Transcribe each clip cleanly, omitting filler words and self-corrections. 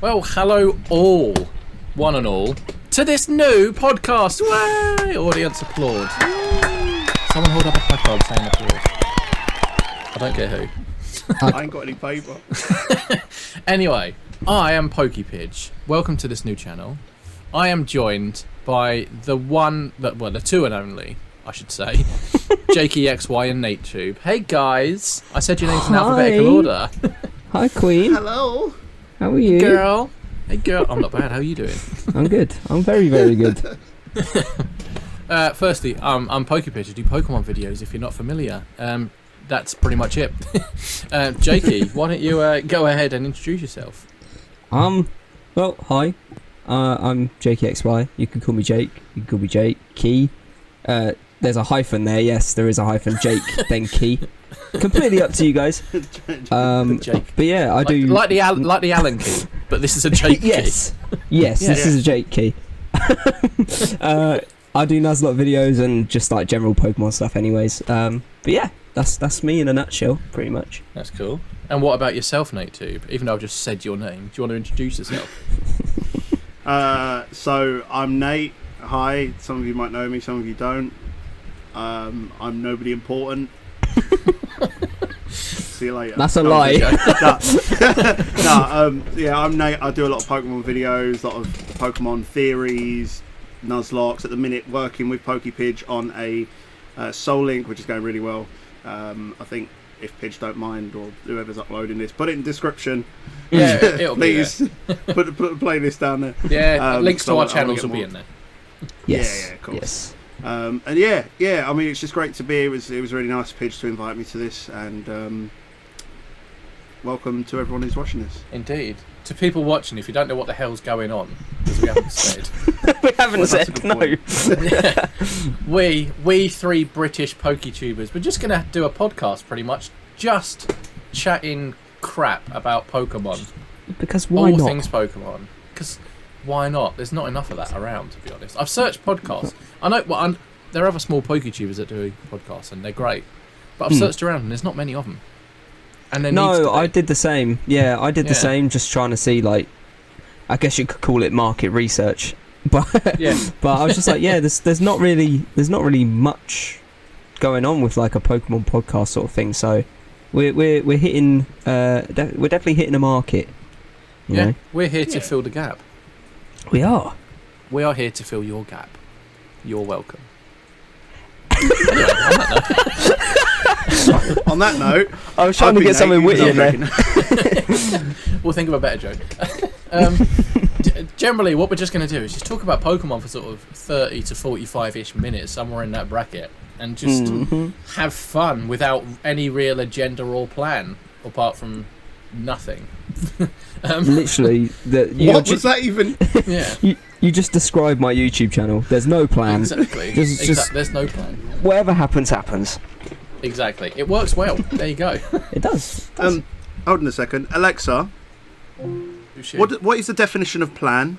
Well, hello all, one and all, to this new podcast. Way! Audience applaud. Someone hold up a placard saying applaud. I don't get who. I ain't got any paper. Anyway, I am PokéPidge. Welcome to this new channel. I am joined by the two and only, I should say, JakeyXY and N8Tube. Hey guys, I said your names in alphabetical order. Hi Queen. Hello. How are you? Girl. Hey girl. I'm not bad. How are you doing? I'm good. I'm very, very good. Firstly, I'm PokéPidge. I do Pokemon videos if you're not familiar. That's pretty much it. Jakey, why don't you go ahead and introduce yourself? Well, hi. I'm JakeyXY. You can call me Jake. You can call me Jake. Key. There's a hyphen there. Yes, there is a hyphen. Jake, then Key. Completely up to you guys. Jake. But yeah, I do like the Allen key, but this is a Jake yes. key. Yes, this is a Jake key. I do Nuzlocke videos and just like general Pokemon stuff, anyways. But yeah, that's me in a nutshell, pretty much. That's cool. And what about yourself, N8Tube? Even though I've just said your name, do you want to introduce yourself? So I'm Nate. Hi. Some of you might know me, some of you don't. I'm nobody important. See you later. That's a lie. Yeah, I'm Nate. I do a lot of Pokemon videos, a lot of Pokemon theories, Nuzlocks. At the minute, working with PokéPidge on a Soul Link, which is going really well. I think if Pidge don't mind, or whoever's uploading this, put it in the description. Yeah, it'll please be put the playlist down there. Yeah, links to our channels will be in there. Yes. Yeah, of course. Yes. And yeah. I mean, it's just great to be. It was really nice of Pidge to invite me to this, and welcome to everyone who's watching this. Indeed. To people watching, if you don't know what the hell's going on, because we haven't said. We haven't said no. Yeah. We three British PokéTubers, we're just going to do a podcast pretty much, just chatting crap about Pokemon. Because why not? All things Pokemon. Because why not? There's not enough of that around, to be honest. I've searched podcasts. I know there are other small PokéTubers that do podcasts, and they're great. But I've searched around, and there's not many of them. And I did the same. Yeah, I did the same, just trying to see, like, I guess you could call it market research. But but I was just like, yeah, there's not really much going on with like a Pokemon podcast sort of thing. So we're hitting we're definitely hitting a market. You know? We're here to fill the gap. We are. We are here to fill your gap. You're welcome. On that note, I was trying to get something witty in there. We'll think of a better joke. Generally, what we're just going to do is just talk about Pokemon for sort of 30 to 45-ish minutes, somewhere in that bracket, and just have fun without any real agenda or plan, apart from nothing. Literally, what was that even? Yeah. You just described my YouTube channle. There's no plan. Exactly. Just there's no plan. Whatever happens, happens. Exactly. It works well. There you go. It does. Hold on a second, Alexa. What is the definition of plan?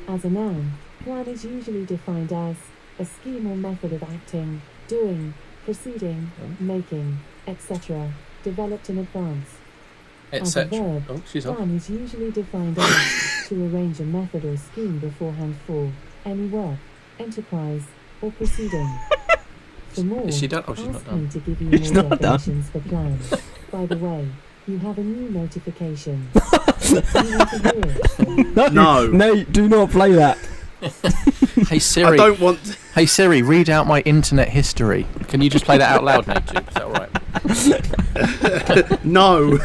As a noun, plan is usually defined as a scheme or method of acting, doing, proceeding, making, etc., developed in advance. As a verb, plan is usually defined as to arrange a method or scheme beforehand for any work, enterprise, or proceeding. For more, is she done? Oh, she's not ask done. me to give you more definitions for plan. By the way, you have a new notification. Do you want to hear it? No, do not play that. Hey Siri. I don't want. Hey Siri, read out my internet history. Can you just play that out loud, N8Tube? Is that all right? No,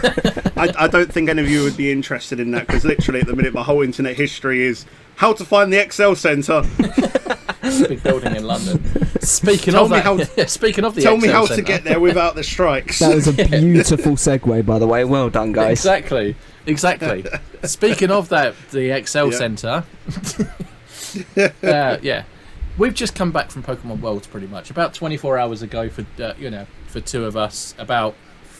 I don't think any of you would be interested in that, because literally at the minute my whole internet history is how to find the Excel Centre. Big building in London. Speaking of the tell me how Centre. to get there without the strikes. That was a beautiful segue, by the way. Well done, guys. Exactly. Speaking of that, the Excel Centre. We've just come back from Pokemon Worlds pretty much about 24 hours ago for two of us, about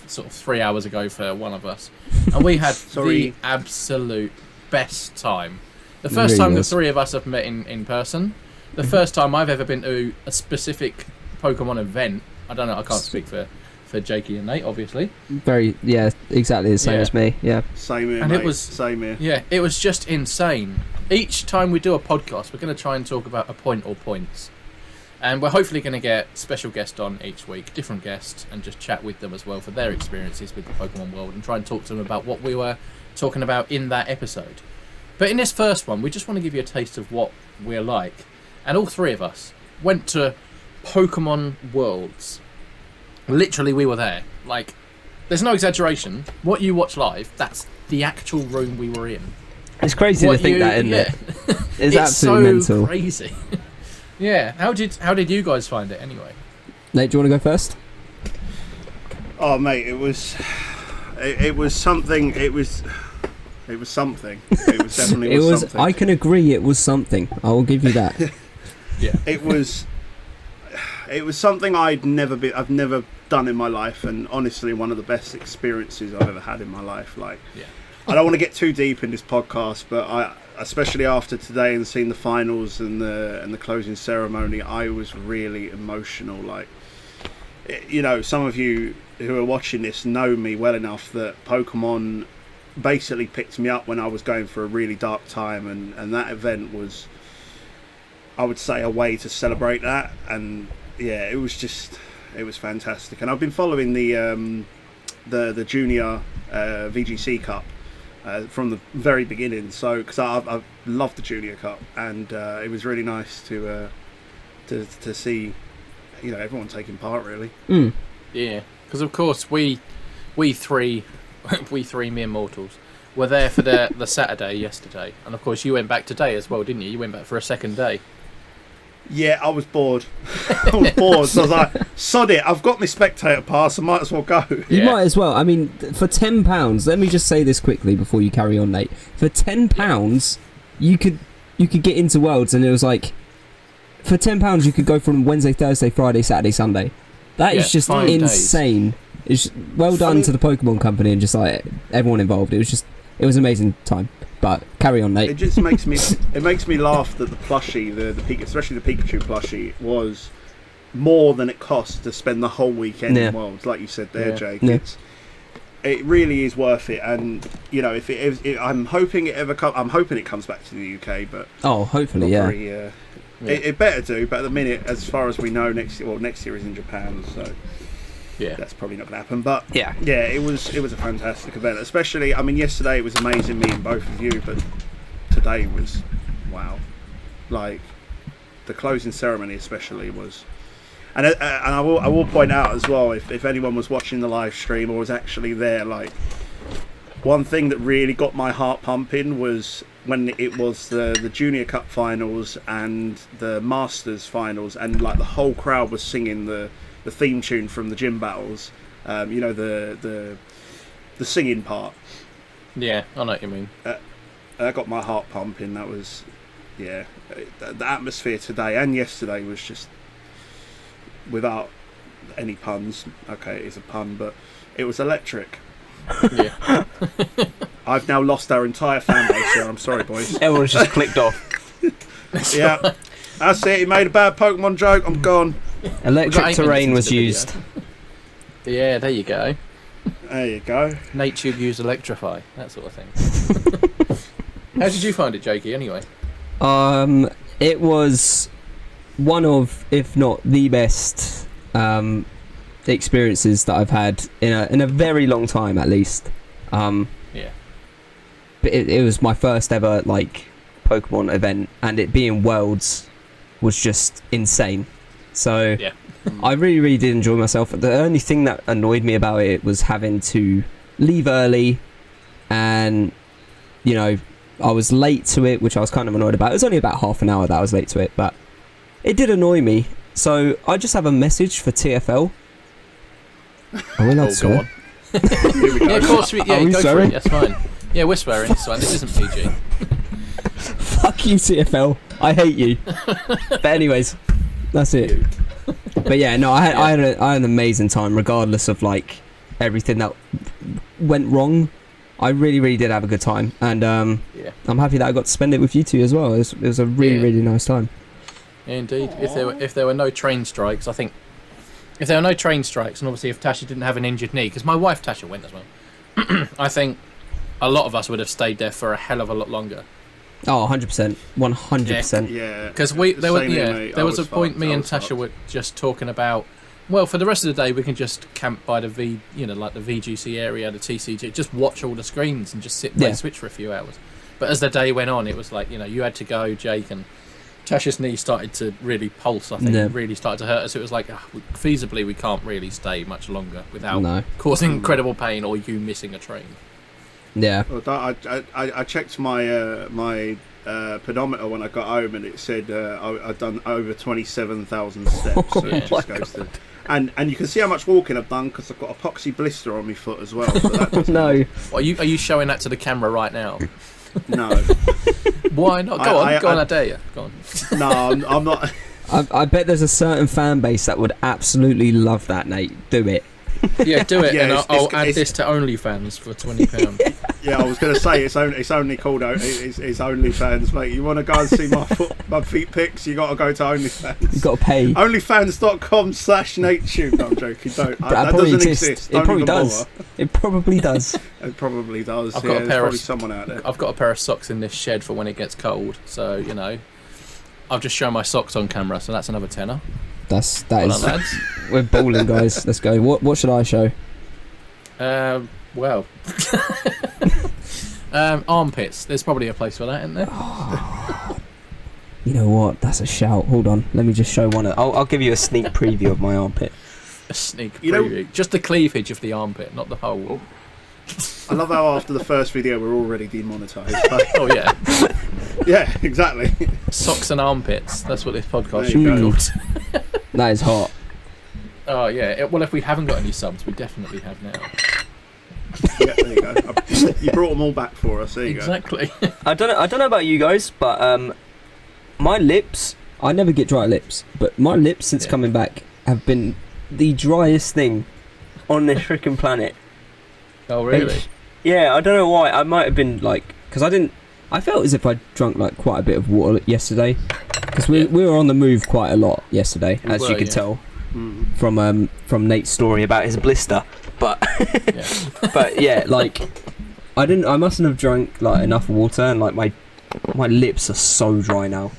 sort of 3 hours ago for one of us, and we had the absolute best time. The first time the three of us have met in person. The first time I've ever been to a specific Pokemon event. I don't know, I can't speak for for Jakey and Nate, obviously. Exactly the same as me. Yeah. Same here, and mate. it was same here. Yeah, it was just insane. Each time we do a podcast, we're going to try and talk about a point or points. And we're hopefully going to get special guests on each week, different guests, and just chat with them as well for their experiences with the Pokemon world and try and talk to them about what we were talking about in that episode. But in this first one, we just want to give you a taste of what we're like. And all three of us went to Pokemon Worlds. Literally, we were there. Like, there's no exaggeration. What you watch live, that's the actual room we were in. It's crazy to think that, isn't it? It's absolutely so mental. Crazy. Yeah. How did you guys find it anyway? Nate, do you want to go first? Oh, mate, it was something. It was something. It was definitely something. I can agree. It was something. I will give you that. Yeah. It was something I've never done in my life, and honestly, one of the best experiences I've ever had in my life. Like, yeah. I don't want to get too deep in this podcast, but especially after today and seeing the finals and the closing ceremony, I was really emotional. Like, you know, some of you who are watching this know me well enough that Pokemon basically picked me up when I was going through a really dark time, and that event was, I would say, a way to celebrate that. And yeah, it was fantastic. And I've been following the junior VGC Cup from the very beginning, so because I've loved the Junior Cup, and it was really nice to see, you know, everyone taking part, really. Yeah, because of course we three mere mortals were there for the Saturday yesterday, and of course you went back today as well, didn't you? You went back for a second day. Yeah, I was bored. So I was like, sod it, I've got my spectator pass, I might as well go. You might as well. I mean, for £10, let me just say this quickly before you carry on, Nate. For £10, you could get into Worlds, and it was like, for £10 you could go from Wednesday, Thursday, Friday, Saturday, Sunday. That is just insane. It's well done to the Pokemon company and just like everyone involved. It was an amazing time. But carry on, Nate. It just makes me laugh that the plushie, especially the Pikachu plushie, was more than it cost to spend the whole weekend in Worlds, like you said there, Jake. Yeah. It really is worth it, and you know, if I'm hoping it comes back to the UK, but hopefully, it better do. But at the minute, as far as we know, next year is in Japan, so. Yeah, that's probably not going to happen. But yeah, it was a fantastic event. Especially, I mean, yesterday it was amazing meeting both of you, but today was wow. Like the closing ceremony, especially was, and I will point out as well, if anyone was watching the live stream or was actually there, like one thing that really got my heart pumping was when it was the Junior Cup finals and the Masters finals, and like the whole crowd was singing the theme tune from the gym battles, you know, the singing part. Yeah, I know what you mean. That got my heart pumping. That was, the atmosphere today and yesterday was just, without any puns, okay, it is a pun, but it was electric. Yeah. I've now lost our entire fan base here. I'm sorry, boys. Everyone's just clicked off. Yeah, that's it. He made a bad Pokemon joke. I'm gone. Electric terrain was used. Yeah, there you go. There you go. N8Tube used electrify, that sort of thing. How did you find it, Jakey, anyway? It was one of, if not the best experiences that I've had in a very long time, at least. Yeah. But it was my first ever like Pokemon event, and it being Worlds was just insane. So yeah. I really, really did enjoy myself. The only thing that annoyed me about it was having to leave early, and you know, I was late to it, which I was kind of annoyed about. It was only about half an hour that I was late to it, but it did annoy me. So I just have a message for TFL. Are we allowed to swear? Yeah, of course. Go for it. That's fine. Yeah, we're swearing. It's fine. This isn't PG. Fuck you, TFL. I hate you. But anyways, that's it. But yeah, no, I had an amazing time, regardless of like everything that went wrong. I really, really did have a good time, and I'm happy that I got to spend it with you two as well. It was a really, really nice time. Yeah, indeed. If there were no train strikes, I think if there were no train strikes, and obviously if Tasha didn't have an injured knee, because my wife Tasha went as well, I think a lot of us would have stayed there for a hell of a lot longer. Oh, 100%, 100%. Yeah, because there was a point me and Tasha were just talking about. Well, for the rest of the day, we can just camp by the like the VGC area, the TCG, just watch all the screens and just sit and play Switch for a few hours. But as the day went on, it was like, you had to go, Jake, and Tasha's knee started to really pulse, I think. It really started to hurt us. It was like, feasibly, we can't really stay much longer without causing incredible pain or you missing a train. Yeah. Well, I checked my pedometer when I got home, and it said I'd done over 27,000 steps. So it just goes to... And you can see how much walking I've done because I've got a epoxy blister on my foot as well. So that no. Are you showing that to the camera right now? No. Why not? Go on, I dare you. Go on. No, I'm not. I bet there's a certain fan base that would absolutely love that, Nate. Do it. Yeah, do it, and I'll add this to OnlyFans for £20. Yeah, I was going to say it's only called it's OnlyFans, mate. You want to go and see my feet pics? You got to go to OnlyFans. You got to pay. OnlyFans.com/N8Tube. No, I'm joking. Don't. That probably doesn't exists. exist. It probably does. It probably does. It probably does. I've got a pair of someone out there. I've got a pair of socks in this shed for when it gets cold. So I've just shown my socks on camera, so that's another tenner. That well is. Done, lads. We're bowling, guys. Let's go. What should I show? Well, armpits. There's probably a place for that, isn't there? You know what? That's a shout. Hold on. Let me just show one. I'll give you a sneak preview of my armpit. A sneak preview. Just the cleavage of the armpit, not the whole. I love how after the first video we're already demonetised. Oh yeah. Yeah, exactly. Socks and armpits. That's what this podcast should be called. That is hot. Oh yeah. Well, if we haven't got any subs, we definitely have now. Yeah, there you go. You brought them all back for us. There you go. Exactly. I don't know about you guys, but my lips. I never get dry lips, but my lips since coming back have been the driest thing on this freaking planet. Oh really? Yeah, I don't know why. I might have been because I felt as if I drunk quite a bit of water yesterday, because we were on the move quite a lot yesterday, as you could tell from Nate's story about his blister. But but yeah, I mustn't have drunk enough water, and my lips are so dry now.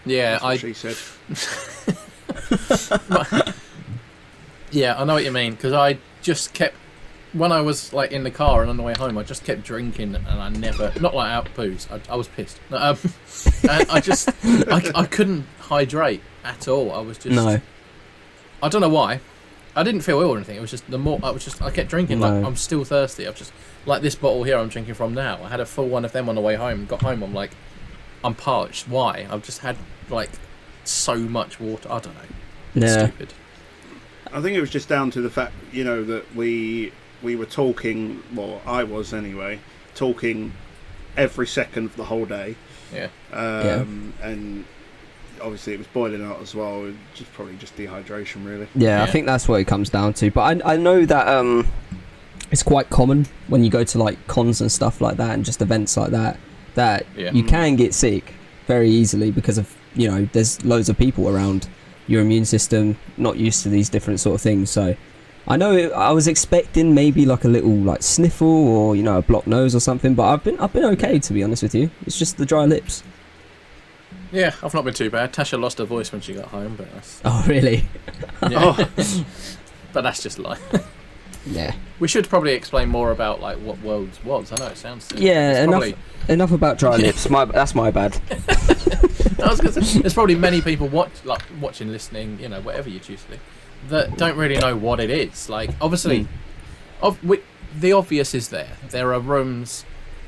Yeah, she said. Yeah, I know what you mean, because I just kept. When I was in the car and on the way home, I just kept drinking, and I never, not out booze. I was pissed. And I couldn't hydrate at all. I was just. No. I don't know why. I didn't feel ill or anything. It was just I kept drinking. No. I'm still thirsty. I've just this bottle here I'm drinking from now. I had a full one of them on the way home. Got home, I'm parched. Why? I've just had so much water. I don't know. It's stupid. I think it was just down to the fact, that we were talking, well, I was anyway, talking every second of the whole day. Yeah. And obviously it was boiling out as well, probably just dehydration, really. Yeah, I think that's what it comes down to. But I know that it's quite common when you go to cons and stuff like that, and just events like that you can get sick very easily because of, there's loads of people around. Your immune system not used to these different sort of things. So I know I was expecting maybe a little sniffle or a blocked nose or something, but I've been okay, to be honest with you. It's just the dry lips. Yeah, I've not been too bad. Tasha lost her voice when she got home, but that's... Oh really? Yeah. But that's just life. Yeah. We should probably explain more about what Worlds was. I know it sounds silly. Yeah, enough about dry lips. That's my bad. I was gonna say, there's probably many people watching, listening, whatever you choose to do, that don't really know what it is. Obviously, the obvious is there. There are rooms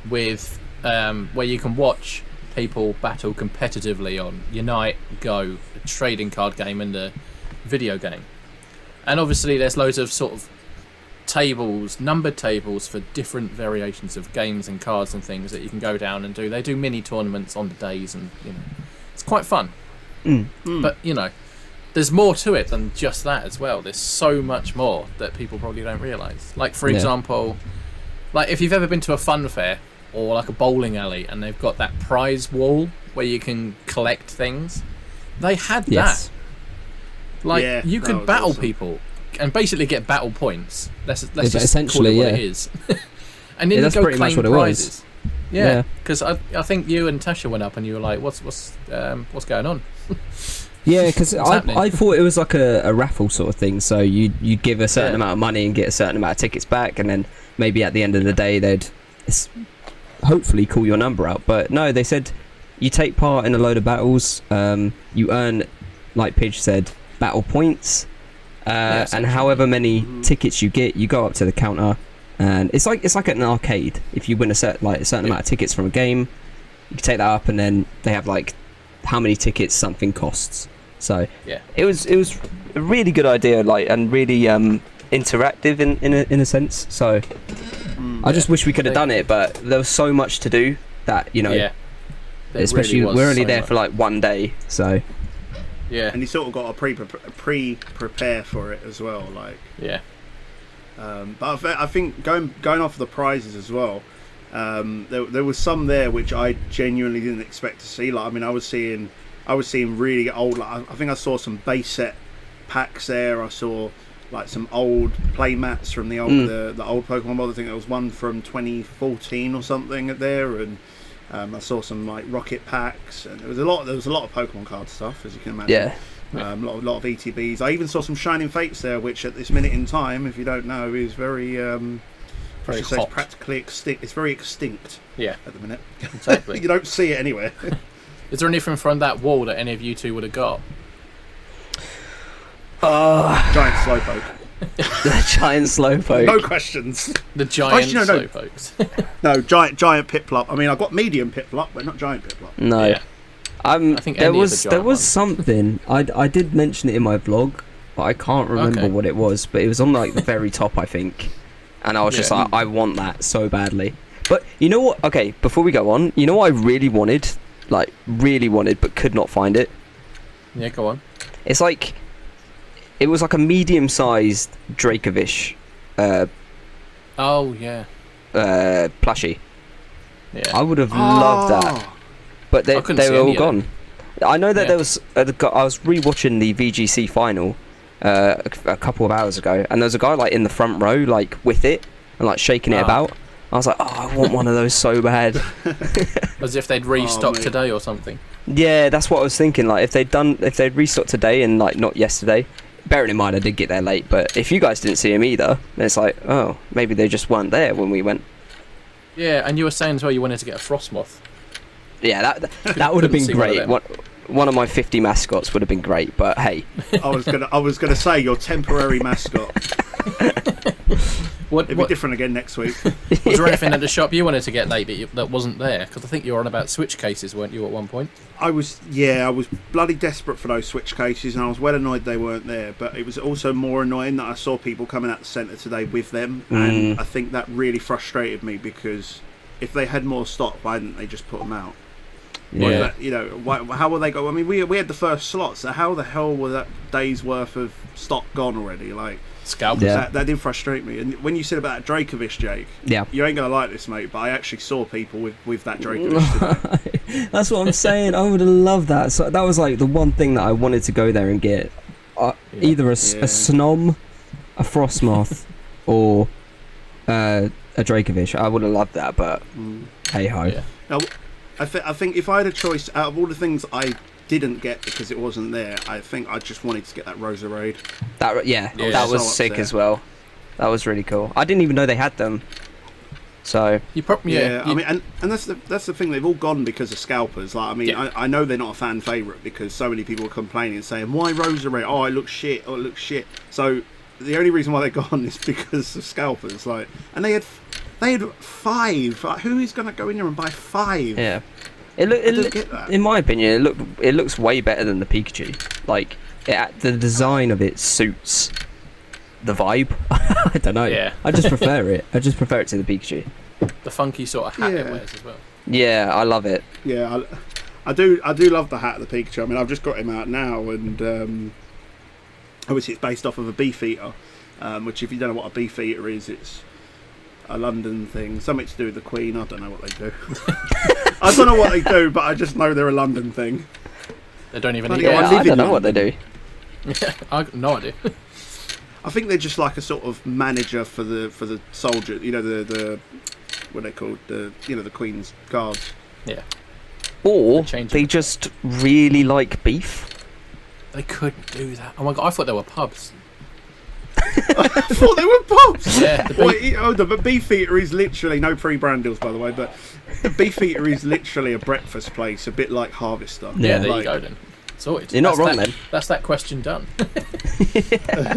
with where you can watch people battle competitively on Unite, Go, a trading card game, and a video game. And obviously, there's loads of sort of numbered tables for different variations of games and cards and things that you can go down and do. They do mini tournaments on the days, and it's quite fun. But there's more to it than just that as well. There's so much more that people probably don't realise. For example, if you've ever been to a fun fair or a bowling alley and they've got that prize wall where you can collect things, they had that Like Yeah, you that could was battle awesome. people and basically get battle points. Let's Yeah, just essentially, call it what yeah. it is. And then you that's go pretty much claim what it was. prizes. Yeah, because I think you and Tasha went up and you were like, what's going on? Yeah, because happening? I thought it was like a raffle sort of thing. So you'd give a certain Yeah. amount of money and get a certain amount of tickets back, and then maybe at the end of the day they'd hopefully call your number out. But no, they said you take part in a load of battles. You earn, like Pidge said, battle points, and however many tickets you get, you go up to the counter, and it's like an arcade. If you win a certain amount of tickets from a game, you can take that up, and then they have like how many tickets something costs. So Yeah. it was a really good idea, like, and really interactive in a sense. So I just wish we could have done it, but there was so much to do that, you know. Yeah. There Especially really was we're only so there much. for like one day, so Yeah. And you sort of got to prepare for it as well, like. Yeah. But I think going off the prizes as well, there was some there which I genuinely didn't expect to see. Like, I mean, I was seeing really old. Like, I think I saw some base set packs there. I saw like some old play mats from the old the old Pokemon World. I think there was one from 2014 or something there, and I saw some like rocket packs, and there was a lot of Pokemon card stuff, as you can imagine. yeah. A lot of ETBs. I even saw some Shining Fates there, which at this minute in time, if you don't know, is very Very it's hot. practically extinct. It's very extinct Yeah. at the minute. Exactly. You don't see it anywhere. Is there anything from that wall that any of you two would have got? Giant Slowpoke. The giant slowpoke. No questions. The giant Actually, no. slowpokes. No, giant Piplup. I mean, I got medium Piplup, but not giant Piplup. No. Yeah. I think there any of was the giant ones. something I did mention it in my vlog, but I can't remember Okay. what it was. But it was on like the very top, I think, and I was just Yeah. like, I want that so badly. But you know what? Okay, before we go on, you know what I really wanted, but could not find it. Yeah, go on. It's like, it was like a medium-sized Dracovish Oh, yeah. plushie. Yeah. I would have loved that, but I couldn't they see were all any of them. gone. I know that Yeah. there was. I was rewatching the VGC final a couple of hours ago, and there was a guy like in the front row, like with it and like shaking it Oh. about. I was like, oh, I want one of those so bad. As if they'd restocked mate. today or something. Yeah, that's what I was thinking. Like if they'd restocked today and like not yesterday. Bearing in mind I did get there late, but if you guys didn't see him either, then it's like, oh, maybe they just weren't there when we went. Yeah, and you were saying as well you wanted to get a Frostmoth. Yeah, that would have been see one of great. them. One of my 50 mascots would have been great, but hey. I was gonna say your temporary mascot. What, It'll be different again next week. was there anything at the shop you wanted to get late that wasn't there? Because I think you were on about Switch cases, weren't you, at one point? I was bloody desperate for those Switch cases, and I was well annoyed they weren't there. But it was also more annoying that I saw people coming out the centre today with them, and I think that really frustrated me because if they had more stock, why didn't they just put them out? Yeah. That, you know, how will they go? I mean, we had the first slot, so how the hell was that day's worth of stock gone already? Like, Scalpers. Yeah. that did frustrate me. And when you said about that Dracovish, Jake, Yeah. you ain't gonna like this, mate, but I actually saw people with that Dracovish today. That's what I'm saying. I would have loved that. So that was like the one thing that I wanted to go there and get. Either a Snom, a Frostmoth, or a Dracovish. I would have loved that, but hey ho. Yeah. Now, I think if I had a choice out of all the things I didn't get because it wasn't there, I think I just wanted to get that Roserade. That I was was so sick upset. as well. That was really cool. I didn't even know they had them. So You probably I mean, and that's the thing. They've all gone because of scalpers. Like, I mean, Yeah. I know they're not a fan favourite because so many people were complaining and saying, "Why Roserade? Oh, it looks shit. Oh, it looks shit." So the only reason why they're gone is because of scalpers. Like, and they had 5. Like, who is going to go in there and buy 5? yeah, I don't get that. in my opinion, it looks way better than the Pikachu. Like the design of it suits the vibe. I don't know. Yeah. I just prefer it. I just prefer it to the Pikachu. the funky sort of hat it Yeah. wears as well. Yeah, I love it. Yeah, I do love the hat of the Pikachu. I mean, I've just got him out now, and obviously it's based off of a Beefeater, which, if you don't know what a Beefeater is, it's a London thing, something to do with the Queen. I don't know what they do. I don't know what they do, but I just know they're a London thing. They don't even Bloody eat hell, it. I Yeah, live I don't in know what they London. do. I've no idea. I think they're just like a sort of manager for the soldier. You know, the what are they called? The Queen's Guards. Yeah. Or they just really like beef. They could do that. Oh my god, I thought they were pubs. I thought they were pubs. Yeah. The beef eater is literally no pre-brand deals, by the way, but the beef eater is literally a breakfast place, a bit like Harvester. Yeah, there you go then. Sorted. You're not wrong then. That's that question done.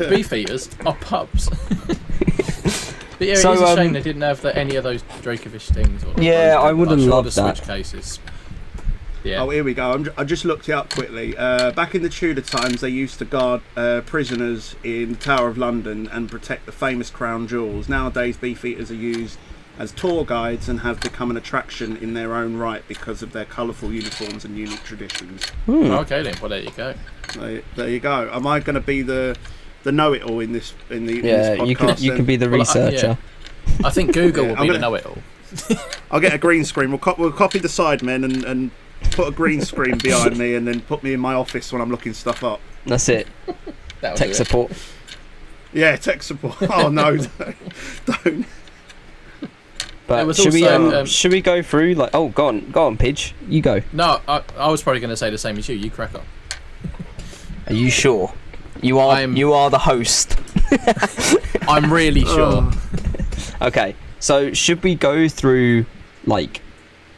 Beef eaters are pubs. But yeah, So, it is a shame they didn't have any of those Dracovish things. Or Yeah, I would have the loved Switch that. cases. Yeah. Oh, here we go. I just looked it up quickly. Back in the Tudor times, they used to guard prisoners in the Tower of London and protect the famous crown jewels. Nowadays, beef eaters are used as tour guides and have become an attraction in their own right because of their colourful uniforms and unique traditions. Okay then. Well, there you go. There you go. Am I going to be the know-it-all in this podcast? You can be the researcher. I think Google Yeah, will be the know-it-all. I'll get a green screen. We'll copy the Sidemen and put a green screen behind me and then put me in my office when I'm looking stuff up. That's it. Tech support. Yeah, tech support. Oh no, don't. But should we go through like? Oh, go on, Pidge. You go. No, I was probably going to say the same as you. You crack on. Are you sure? You are the host. I'm really sure. Okay, so should we go through like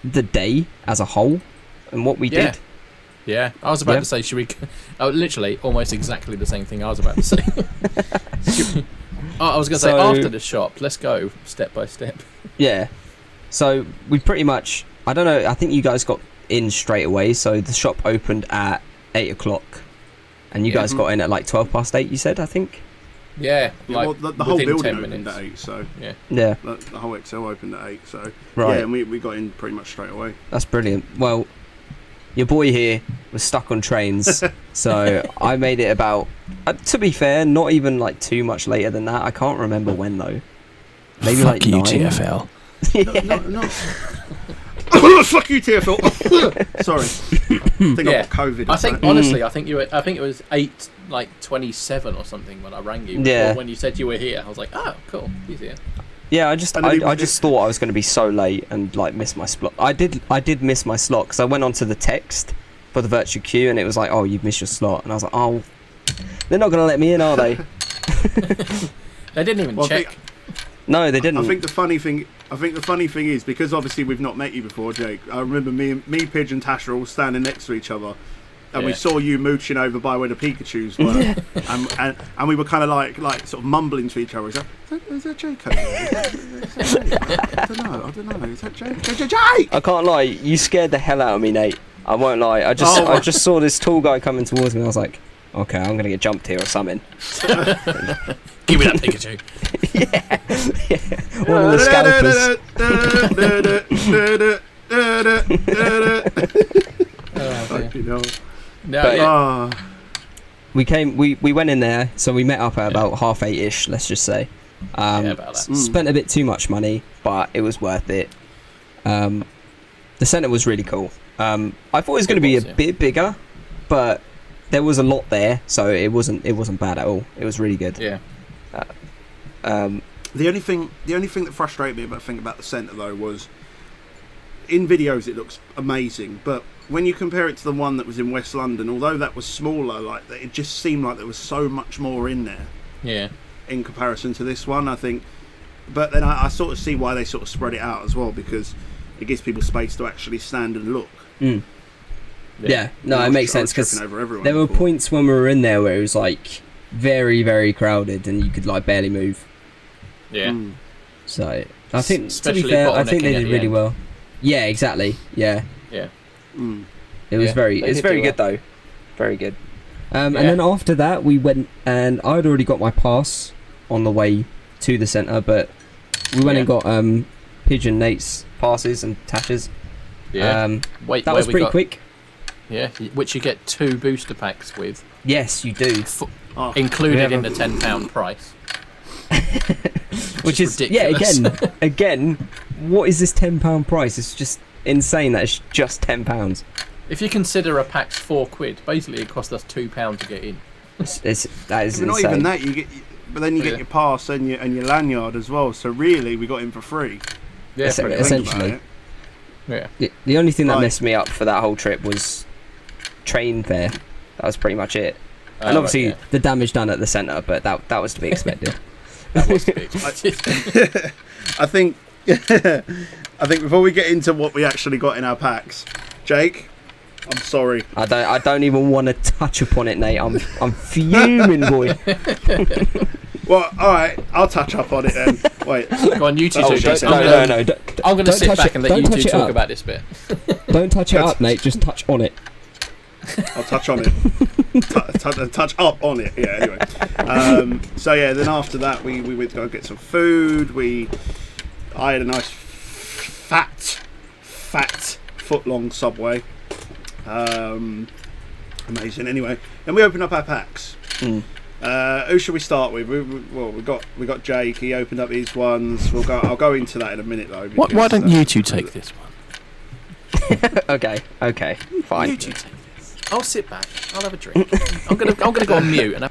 the day as a whole and what we did? Yeah, I was about to say, should we? Oh, literally, almost exactly the same thing I was about to say. I was going to say after the shop. Let's go step by step. Yeah. So we pretty much. I don't know. I think you guys got in straight away. So the shop opened at 8 o'clock, and you guys got in at like 8:12. You said, I think. Yeah, well, the whole building opened minutes. at 8, so yeah. The whole Excel opened at 8, so right. Yeah, and we got in pretty much straight away. That's brilliant. Well, your boy here was stuck on trains, so I made it about. To be fair, not even like too much later than that. I can't remember when though. Maybe Fuck like you, 9. TFL. No. Fuck you, TFL. Sorry. I think I got COVID. I think honestly, I think it was 8:27 or something when I rang you. Yeah. When you said you were here, I was like, oh, cool, he's here. Yeah, I just thought I was going to be so late and like miss my slot. I did miss my slot because I went onto the text for the virtual queue and it was like, oh, you've missed your slot, and I was like, oh, they're not going to let me in, are they? They didn't even check. No, they didn't. I think the funny thing is, because obviously we've not met you before, Jake. I remember me, Pidge and Tasha all standing next to each other, and we saw you mooching over by where the Pikachus were, and we were kind of like sort of mumbling to each other. Is that Jake over there? I don't know. Is that Jake? Jake! I can't lie. You scared the hell out of me, Nate. I won't lie. I just saw this tall guy coming towards me. I was like, okay, I'm gonna get jumped here or something. Give me that Pikachu. yeah. One of the scalpers. We went in there, so we met up at about 8:30ish, let's just say. About that. Spent a bit too much money, but it was worth it. The centre was really cool. I thought it was going to be a bit bigger, but there was a lot there, so it wasn't bad at all. It was really good. Yeah. The only thing that frustrated me about the centre though was, in videos it looks amazing, but when you compare it to the one that was in West London, although that was smaller, like it just seemed like there was so much more in there. Yeah. In comparison to this one, I think. But then I sort of see why they sort of spread it out as well, because it gives people space to actually stand and look. Yeah, no, it makes sense, because there were points when we were in there where it was like very, very crowded and you could like barely move. Yeah. So I think, to be fair, I think they did really well. Yeah, exactly. Yeah. Yeah. It was very good though. Very good. And then after that we went, and I'd already got my pass on the way to the centre, but we went and got Pidge and Nate's passes and Tasha's. Yeah. That was pretty quick. Yeah, which you get 2 booster packs with. Yes, you do. Included in the £10 price. Which is ridiculous. again, what is this £10 price? It's just insane that it's just £10. If you consider a pack's £4, basically it cost us £2 to get in. That is not insane. even that. You get, but then you get your pass and your lanyard as well. So really, we got him for free. Yeah, essentially. Yeah. The only thing that messed me up for that whole trip was train fare. That was pretty much it. And obviously the damage done at the centre, but that was to be expected. That was to be expected. I think before we get into what we actually got in our packs, Jake, I'm sorry. I don't even want to touch upon it, Nate. I'm fuming, boy. Well, all right, I'll touch up on it then. Wait. Go on, you two. No. I'm going to sit back and let you two talk about this bit. Don't touch it up, Nate. Just touch on it. I'll touch on it. Touch up on it. Yeah. Anyway. So yeah, then after that, we went to go get some food. I had a nice fat foot-long Subway. Amazing. Anyway, then we opened up our packs. Who should we start with? We got Jake. He opened up his ones. I'll go into that in a minute though. Because, why don't you two take this one? Okay, fine. You two take this. I'll sit back. I'll have a drink. I'm gonna go on mute and.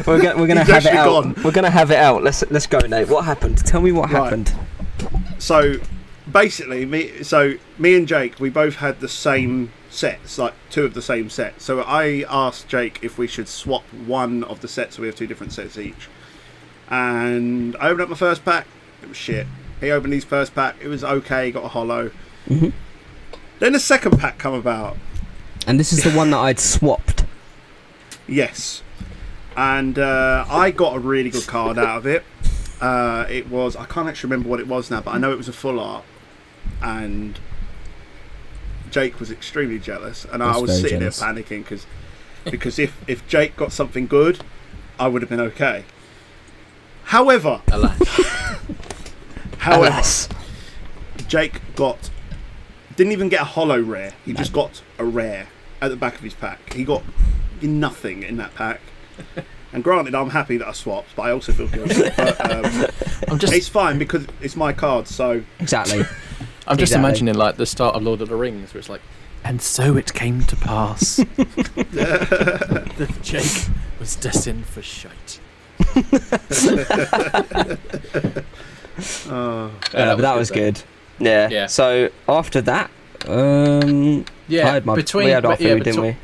We're gonna have it out. Gone. We're gonna have it out. Let's go, Nate. What happened? Tell me what happened. So basically, me and Jake, we both had the same sets, like two of the same sets. So I asked Jake if we should swap one of the sets, so we have two different sets each. And I opened up my first pack. It was shit. He opened his first pack. It was okay. Got a holo. Mm-hmm. Then the second pack come about. And this is the one that I'd swapped. Yes. And I got a really good card out of it. It was, I can't actually remember what it was now, but I know it was a full art. And Jake was extremely jealous. And I was sitting there panicking because if Jake got something good, I would have been okay. However, Alas. Jake didn't even get a holo rare. He just got a rare at the back of his pack. He got nothing in that pack. And granted, I'm happy that I swapped, but I also feel guilty. But it's fine because it's my card, so... Exactly. I'm just imagining like the start of Lord of the Rings, where it's like, and so it came to pass that Jake was destined for shite. But that was good. Yeah. So after that, we had our food, didn't we?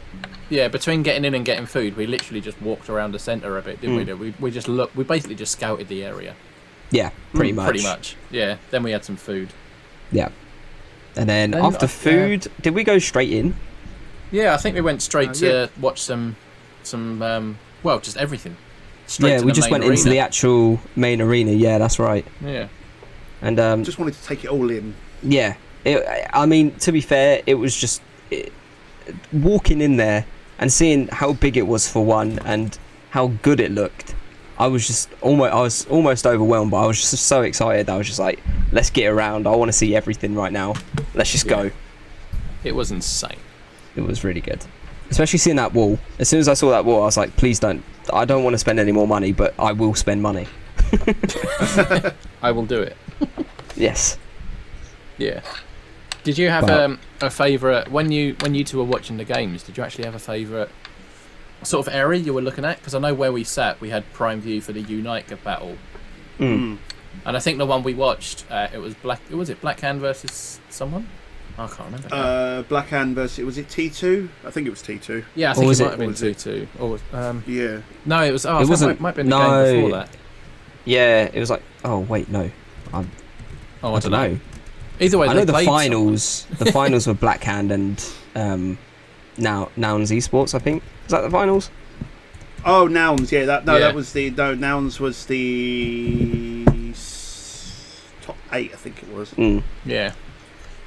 Yeah, between getting in and getting food, we literally just walked around the centre a bit, didn't we? We just looked. We basically just scouted the area. Yeah, pretty much. Yeah. Then we had some food. Yeah. And then after food, did we go straight in? Yeah, I think we went straight to watch some just everything. We just went into the actual main arena. Yeah, that's right. Yeah. And just wanted to take it all in. Yeah. I mean, to be fair, it was just walking in there and seeing how big it was for one and how good it looked. I was almost overwhelmed, but I was just so excited. I was just like, let's get around. I want to see everything right now. Let's just go. It was insane. It was really good. Especially seeing that wall. As soon as I saw that wall, I was like, please don't. I don't want to spend any more money, but I will spend money. I will do it. Yes. Yeah. Did you have a favourite when you two were watching the games? Did you actually have a favourite sort of area you were looking at? Because I know where we sat, we had prime view for the Unite battle, and I think the one we watched, it was Blackhand versus someone. I can't remember. Blackhand versus, was it T2? I think it was T2. Yeah, I think it might have been T2. Or yeah. No, it was. Oh, it wasn't. It might have been the game before that. Yeah, it was like. Oh wait, no. I don't know. Either way, I know the finals. The finals were Blackhand and Nouns Esports. I think was that the finals. Oh, Nouns. Yeah, that was the Nouns was the top 8. I think it was. Yeah.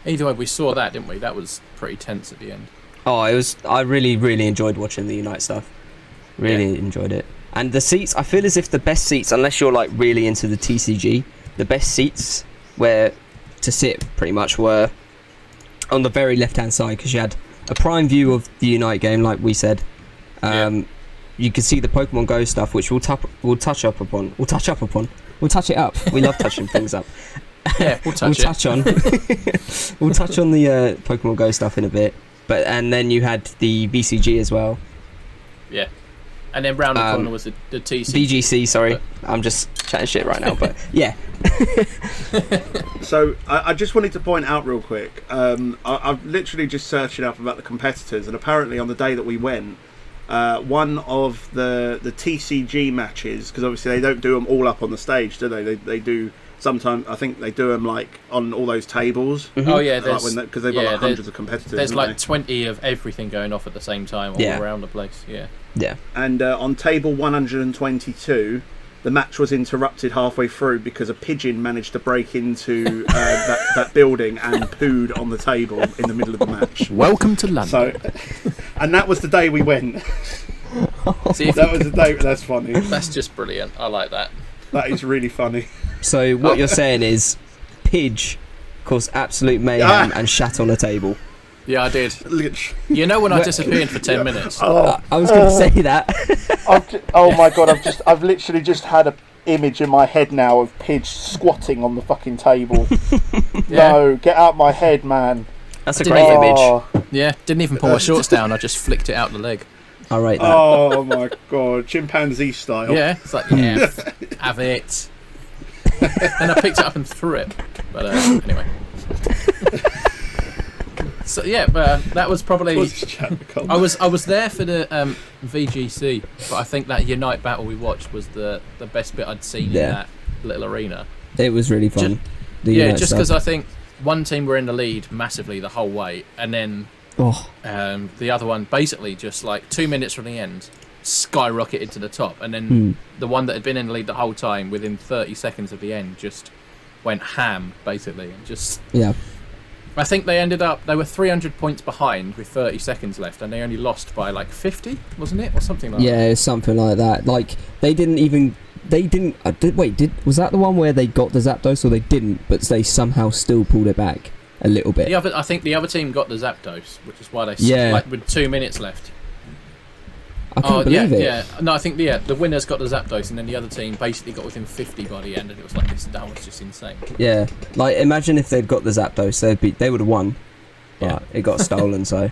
Either way, we saw that, didn't we? That was pretty tense at the end. Oh, it was. I really, really enjoyed watching the Unite stuff. Really enjoyed it. And the seats, I feel as if the best seats, unless you're like really into the TCG, the best seats where to sit pretty much were on the very left-hand side, because you had a prime view of the Unite game, like we said. You could see the Pokemon Go stuff, which we'll touch it up. We love touching things up. Yeah, we'll touch on we'll touch on the Pokemon Go stuff in a bit. And then you had the VCG as well, Yeah. And then round the corner was the TC. VGC, sorry. I'm just chatting shit right now, but yeah. So I just wanted to point out real quick, I've literally just searched it up about the competitors, and apparently on the day that we went, one of the TCG matches, because obviously they don't do them all up on the stage, do they? They do sometimes. I think they do them like on all those tables. Mm-hmm. Oh yeah, because they've got like hundreds of competitors. There's like 20 of everything going off at the same time all around the place. Yeah. Yeah. And on table 122, the match was interrupted halfway through because a pigeon managed to break into that building and pooed on the table in the middle of the match. Welcome to London. So, and that was the day we went. That was the day. That's funny. That's just brilliant. I like that. That is really funny. So what you're saying is, Pidge caused absolute mayhem and shat on a table. Yeah, I did. You know when I disappeared for 10 minutes? I was going to say that. Oh my god! I've literally just had an image in my head now of Pidge squatting on the fucking table. Yeah. No, get out my head, man. That's a great image. Yeah, didn't even pull my shorts down. I just flicked it out the leg. I rate that. Oh my god, chimpanzee style. Yeah, it's like, yeah, have it. And I picked it up and threw it. But anyway. So yeah, that was probably. I was there for the VGC, but I think that Unite battle we watched was the best bit I'd seen in that little arena. It was really fun. Just because I think one team were in the lead massively the whole way, and then the other one basically just like 2 minutes from the end skyrocketed to the top, and then the one that had been in the lead the whole time within 30 seconds of the end just went ham basically, and just I think they were 300 points behind with 30 seconds left, and they only lost by like 50, wasn't it, or something like that? Yeah, something like that. Like was that the one where they got the Zapdos, or they didn't, but they somehow still pulled it back a little bit? I think the other team got the Zapdos, which is why they like with 2 minutes left. I couldn't believe it. Yeah. No, I think the winners got the Zapdos, and then the other team basically got within 50 by the end, and it was like that was just insane. Yeah, like imagine if they'd got the Zapdos, they would have won, but it got stolen. So,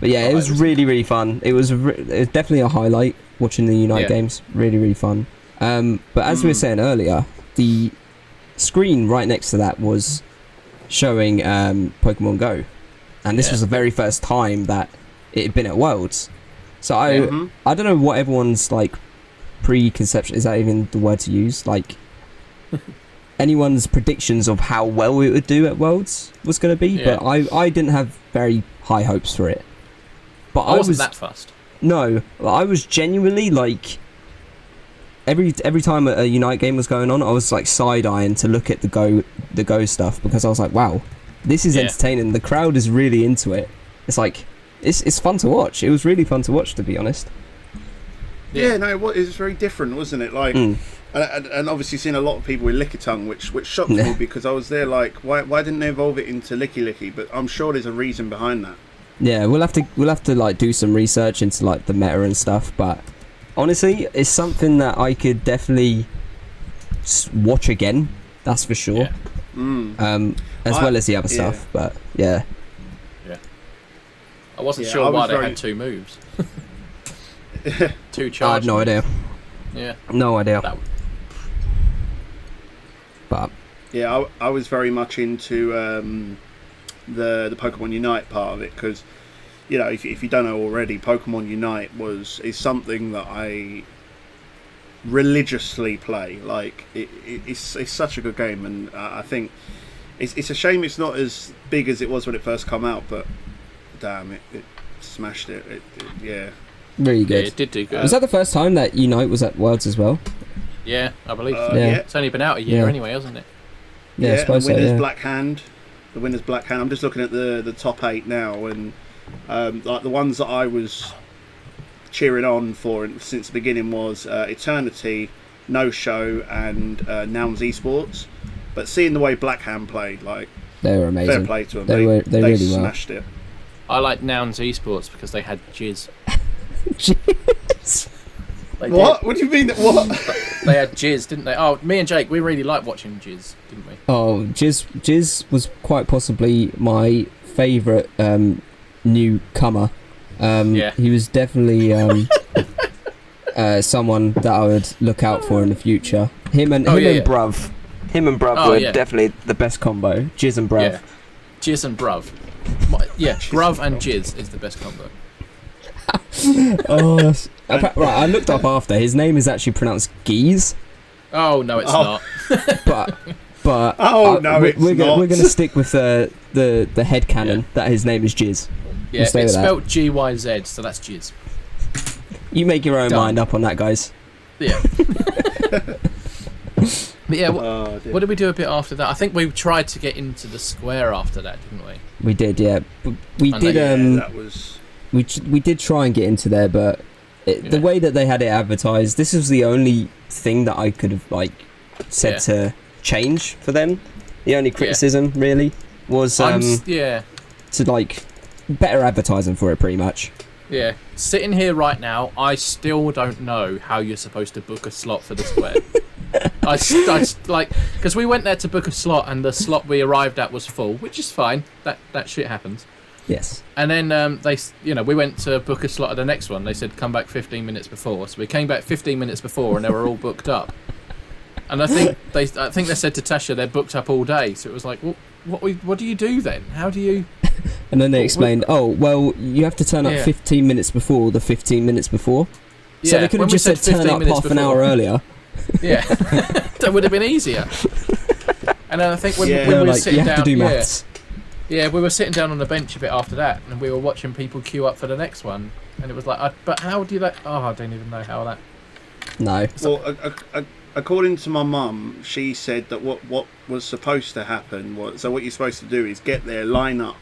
but yeah, it was really really fun. It was definitely a highlight watching the Unite games. Really really fun. But as we were saying earlier, the screen right next to that was showing Pokemon Go, and this was the very first time that it had been at Worlds. So I don't know what everyone's like preconception, is that even the word to use, like anyone's predictions of how well it would do at Worlds was going to be, but I didn't have very high hopes for it. But I wasn't that fast. No, I was genuinely like every time a Unite game was going on, I was like side-eyeing to look at the Go stuff, because I was like, wow, this is entertaining. The crowd is really into it. It's like it's fun to watch. It was really fun to watch, to be honest. Yeah, no, it was very different, wasn't it? Like, and obviously seeing a lot of people with Lickitung, which shocked me, because I was there like, why didn't they evolve it into Licky? But I'm sure there's a reason behind that. Yeah, we'll have to like do some research into like the meta and stuff. But honestly, it's something that I could definitely watch again. That's for sure. Yeah. As well as the other stuff, but yeah. I wasn't sure why they had two moves. Two charges. I had no idea. Yeah. No idea. But yeah, I was very much into the Pokemon Unite part of it, because you know, if you don't know already, Pokemon Unite is something that I religiously play. Like it's such a good game, and I think it's a shame it's not as big as it was when it first came out, but damn, it smashed it. Yeah. Really good. Yeah, it did do good. Was that the first time that Unite was at Worlds as well? Yeah, I believe so. Yeah. It's only been out a year anyway, hasn't it? Yeah, I suppose the winner's so, Black Hand. The winner's Black Hand. I'm just looking at the top 8 now, and like the ones that I was cheering on for since the beginning was Eternity, No Show, and Nouns Esports. But seeing the way Black Hand played, like, they were amazing. Fair play to them. They really smashed it. I like Nouns Esports because they had jizz. Jizz? What? What do you mean? What? They had jizz, didn't they? Oh, me and Jake, we really liked watching jizz, didn't we? Oh, Jizz was quite possibly my favourite newcomer. He was definitely someone that I would look out for in the future. Him and Bruv. Him and Bruv were definitely the best combo. Jizz and Bruv. Yeah. Jizz and Bruv. Yeah, Bruv and Jizz is the best combo. Right, I looked up after. His name is actually pronounced Geese. Oh no, it's not. But we're gonna stick with the headcanon that his name is Jizz. Yeah, it's spelled GYZ, so that's Jizz. You make your own mind up on that, guys. Yeah. But yeah, what did we do a bit after that? I think we tried to get into the square after that, didn't we? We did, yeah. We did try and get into there, but the way that they had it advertised, this was the only thing that I could have said to change for them. The only criticism really was to better advertising for it, pretty much. Yeah, sitting here right now, I still don't know how you're supposed to book a slot for the square. Because we went there to book a slot, and the slot we arrived at was full, which is fine. That shit happens. Yes. And then we went to book a slot at the next one. They said come back 15 minutes before, so we came back 15 minutes before, and they were all booked up. And I think they said to Tasha they're booked up all day. So it was like, well, what do you do then? How do you? And then they explained, you have to turn up 15 minutes before the 15 minutes before. Yeah, so they could have just said turn up half an hour earlier. Yeah, that would have been easier. And then I think when we were sitting you have down, to do maths. Yeah, we were sitting down on the bench a bit after that, and we were watching people queue up for the next one, and it was like, but how do that? Oh, I don't even know how that. No. Well, according to my mum, she said that what was supposed to happen was, what you're supposed to do is get there, line up.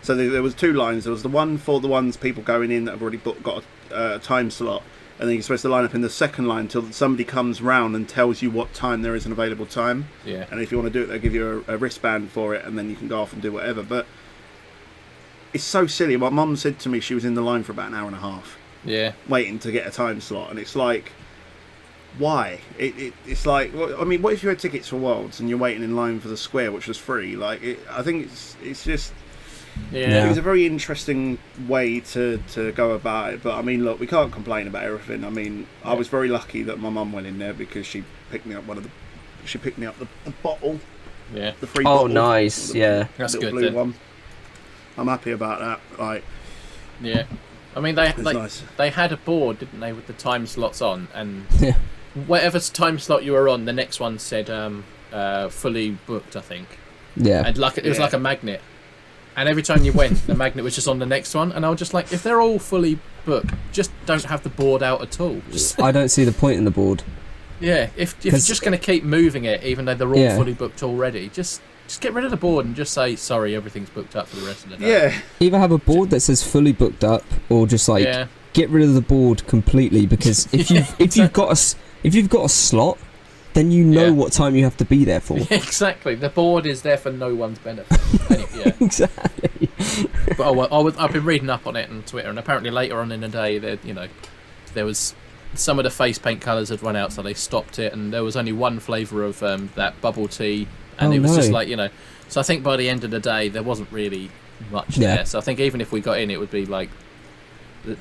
So there was two lines. There was the one for the ones people going in that have already got a time slot, and then you're supposed to line up in the second line until somebody comes round and tells you what time there is an available time. Yeah. And if you want to do it, they'll give you a wristband for it, and then you can go off and do whatever. But it's so silly. My mum said to me she was in the line for about an hour and a half. Yeah. Waiting to get a time slot, and it's like, why? It's like, I mean, what if you had tickets for Worlds and you're waiting in line for the square, which was free? I think it's just. Yeah. It was a very interesting way to go about it, but I mean, look, we can't complain about everything. I mean, I was very lucky that my mum went in there because she picked me up the bottle. Yeah. The free bottle. Oh, nice. Yeah. That's good. Blue one. I'm happy about that. Yeah. I mean, they had a board, didn't they, with the time slots on, and whatever time slot you were on, the next one said fully booked, I think. Yeah. And it was like a magnet. And every time you went, the magnet was just on the next one. And I was just like, if they're all fully booked, just don't have the board out at all. I don't see the point in the board. Yeah, if you're just going to keep moving it, even though they're all fully booked already, just get rid of the board and just say, sorry, everything's booked up for the rest of the day. Yeah. Either have a board that says fully booked up, or just get rid of the board completely. Because if you've got a slot, then you know what time you have to be there for. Yeah, exactly. The board is there for no one's benefit. Exactly. But I've been reading up on it on Twitter, and apparently later on in the day, there was some of the face paint colours had run out, so they stopped it, and there was only one flavour of that bubble tea, and it was just like, So I think by the end of the day, there wasn't really much there. So I think even if we got in, it would be like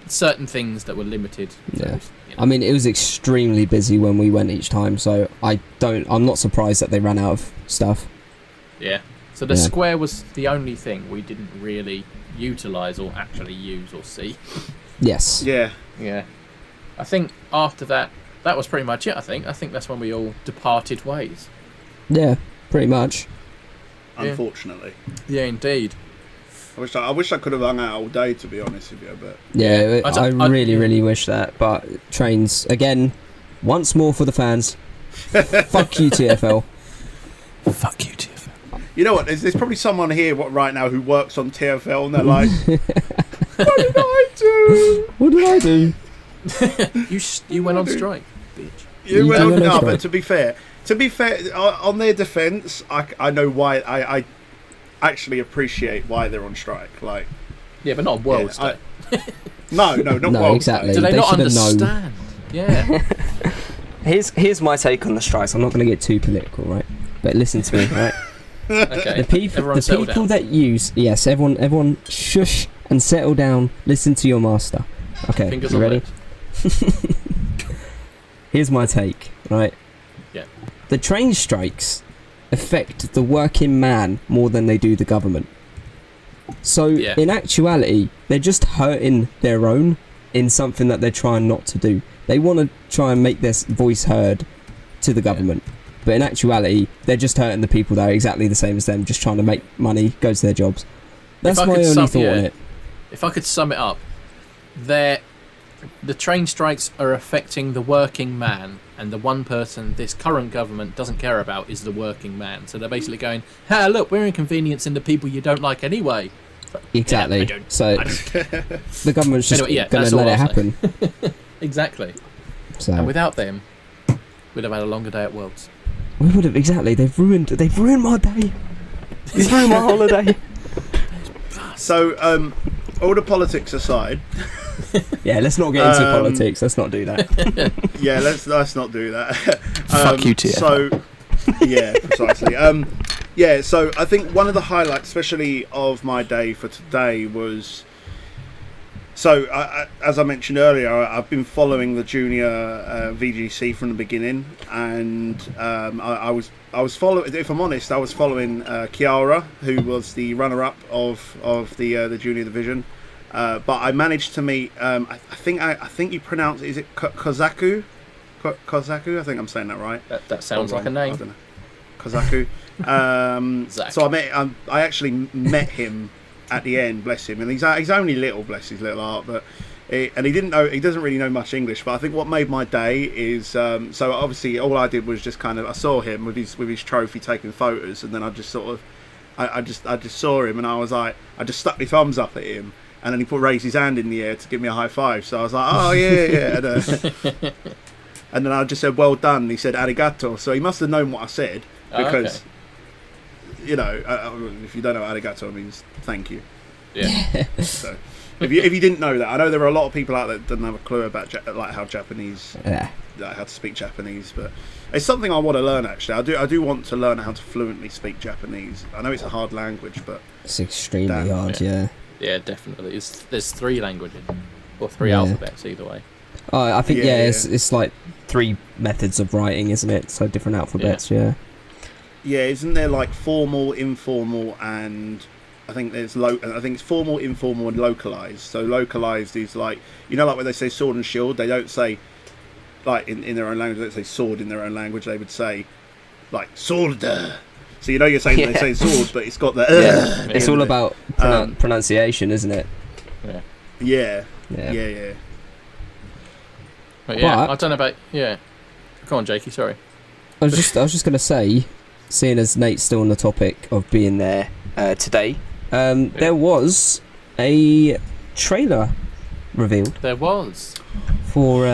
certain things that were limited. Yeah. I mean, it was extremely busy when we went each time, so I'm not surprised that they ran out of stuff. Yeah. So the square was the only thing we didn't really utilise or actually use or see. Yes. Yeah. Yeah. I think after that was pretty much it, I think. I think that's when we all departed ways. Yeah, pretty much. Unfortunately. Yeah, indeed. I wish I could have hung out all day, to be honest with you, but I really wish that. But trains again, once more for the fans. Fuck you, TFL. Fuck you, TFL. You know what? There's probably someone here right now who works on TFL, and they're like, "What did I do? What did I do? You went on strike, bitch. You went on strike. But to be fair, on their defence, I know why. I actually appreciate why they're on strike. Yeah, but not Worlds Day. No, not Worlds exactly. Day. Do they not understand? Yeah. Here's my take on the strikes. I'm not going to get too political, right? But listen to me, right? Okay. The people that use everyone shush and settle down. Listen to your master. Okay, Fingers you ready? Here's my take, right? Yeah. The train strikes affect the working man more than they do the government. So, in actuality, they're just hurting their own in something that they're trying not to do. They want to try and make their voice heard to the government. But in actuality, they're just hurting the people that are exactly the same as them, just trying to make money, go to their jobs. That's my only thought on it. If I could sum it up, the train strikes are affecting the working man, and the one person this current government doesn't care about is the working man. So they're basically going, "Hey, look, we're inconveniencing the people you don't like anyway." Exactly. Yeah, so the government's just going to let it happen. Exactly. So and without them, we'd have had a longer day at Worlds. We would have, exactly. They've ruined my day. They've ruined my holiday. So, all the politics aside. Yeah, let's not get into politics. Let's not do that. Yeah, let's not do that. Fuck you, TF. So, yeah, precisely. Yeah, so I think one of the highlights, especially of my day for today, was. So, as I mentioned earlier, I've been following the junior VGC from the beginning, and I was following. If I'm honest, I was following Kiara, who was the runner-up of the junior division. But I managed to meet. I think you pronounce it. Is it Kozaku? Kozaku? I think I'm saying that right. That sounds like a name. I don't know. Kozaku. So I actually met him at the end, bless him, and he's only little, bless his little heart, but he doesn't really know much English. But I think what made my day is so obviously all I did was just kind of I saw him with his trophy taking photos, and then I just sort of I just saw him, and I was like, I just stuck my thumbs up at him, and then he raised his hand in the air to give me a high five. So I was like, oh yeah. And then I just said, well done. And he said arigato, so he must have known what I said, because you know, if you don't know what arigato means, thank you. Yeah. So if you didn't know that, I know there are a lot of people out there that don't have a clue about like how Japanese, like how to speak Japanese, but it's something I want to learn. Actually, I do want to learn how to fluently speak Japanese. I know it's a hard language, but it's extremely hard. Yeah. Yeah, definitely. There's 3 languages or 3 alphabets either way. Oh, I think it's like 3 methods of writing, isn't it? So different alphabets. Yeah. Yeah, isn't there like formal, informal, and I think there's I think it's formal, informal, and localized. So localized is like, you know, like when they say sword and shield, they don't say like in their own language. They don't say sword in their own language. They would say like sword. So you know you're saying they say sword, but it's got the. It's all about pronunciation, isn't it? Yeah. But yeah, I don't know about Go on, Jakey. Sorry. I was just gonna say, seeing as Nate's still on the topic of being there today, there was a trailer revealed. There was for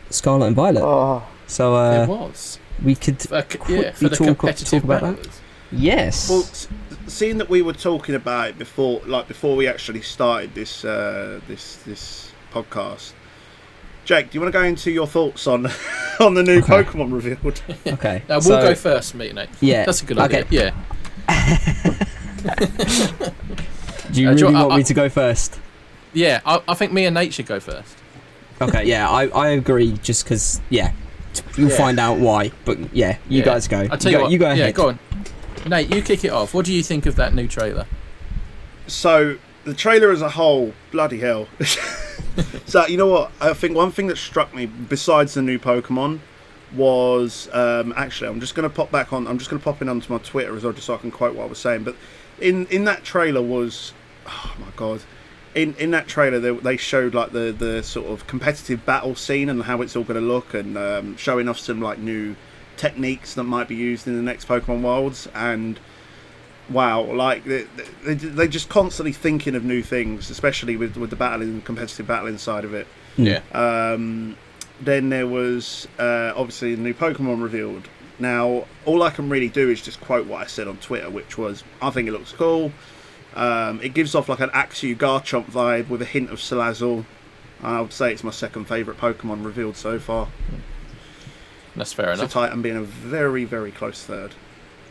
Scarlet and Violet. Oh. So there was. We could quickly talk about that. Yes. Well, seeing that we were talking about it before we actually started this podcast, Jake, do you want to go into your thoughts on the new Pokemon revealed? Okay. We'll go first, Nate. Yeah. That's a good idea. Yeah. Do you really want me to go first? Yeah, I think me and Nate should go first. Okay, yeah, I agree, just because, you'll find out why, but you guys go. I'll tell you what. You go ahead. Yeah, go on. Nate, you kick it off. What do you think of that new trailer? So, the trailer as a whole, bloody hell. So, you know what? I think one thing that struck me, besides the new Pokemon, was... actually, I'm just going to pop in onto my Twitter as well, just so I can quote what I was saying. But in that trailer was... Oh, my God. In that trailer, they showed like the sort of competitive battle scene and how it's all going to look, and showing off some like new techniques that might be used in the next Pokemon Worlds. And wow, like they're just constantly thinking of new things, especially with the battling, competitive battling side of it. Yeah. Then there was obviously the new Pokemon revealed. Now, all I can really do is just quote what I said on Twitter, which was, I think it looks cool. It gives off like an Axew Garchomp vibe with a hint of Salazzle. I would say it's my second favourite Pokemon revealed so far. That's fair enough. So Titan being a very, very close third.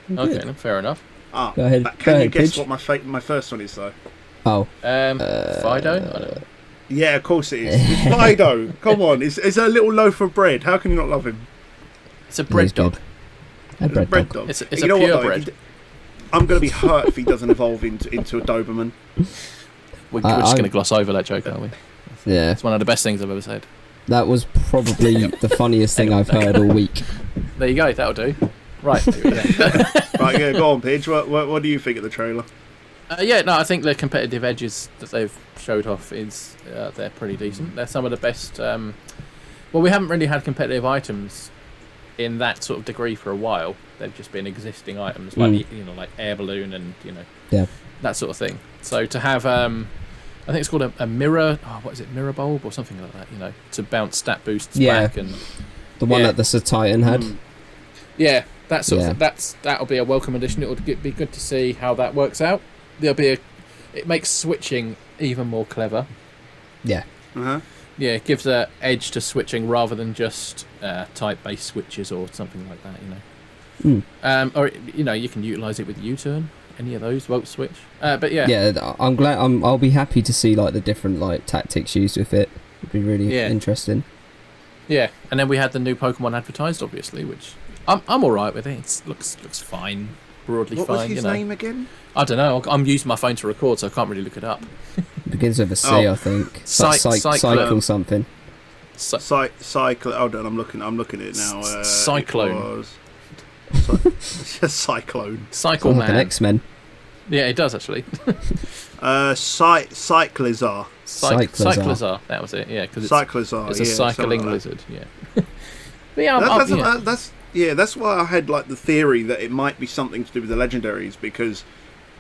Okay, fair enough. Go ahead. Can you guess Pidge. what my first one is though? Oh. Fido? I don't know. Yeah, of course it is. It's Fido. Come on, it's a little loaf of bread. How can you not love him? It's a bread dog. A bread dog. It's a pure bread. I'm going to be hurt if he doesn't evolve into a Doberman. We're just going to gloss over that joke, aren't we? Yeah. It's one of the best things I've ever said. That was probably the funniest thing I've heard all week. There you go, that'll do. Right. Right, yeah, go on, Pidge. What do you think of the trailer? I think the competitive edges that they've showed off is they're pretty decent. They're some of the best. Well, we haven't really had competitive items in that sort of degree for a while. They've just been existing items like like air balloon and that sort of thing. So to have I think it's called a mirror. Oh, what is it? Mirror bulb or something like that. To bounce stat boosts back and the one that the Sir Titan had. Yeah, that sort of thing. That'll be a welcome addition. It'll be good to see how that works out. It makes switching even more clever. Yeah. Uh-huh. Yeah, it gives an edge to switching rather than just type-based switches or something like that. Or you can utilise it with U-turn. Any of those volt switch. But I'm glad. I'll be happy to see like the different like tactics used with it. It'd be really interesting. Yeah, and then we had the new Pokemon advertised, obviously, which I'm all right with it. It looks fine, broadly what fine. What was his name again? I don't know. I'm using my phone to record, so I can't really look it up. It begins with a C, I think. Cycle something. Cycle. Hold on, I'm looking at it now. Cyclone. It's just Cyclone. Cycle Man. Like an X-Men. Yeah, it does actually. Cyclizar. Cyclizar. That was it. Yeah, because it's Cyclizar. It's a cycling lizard. Yeah. But that's why I had like the theory that it might be something to do with the legendaries, because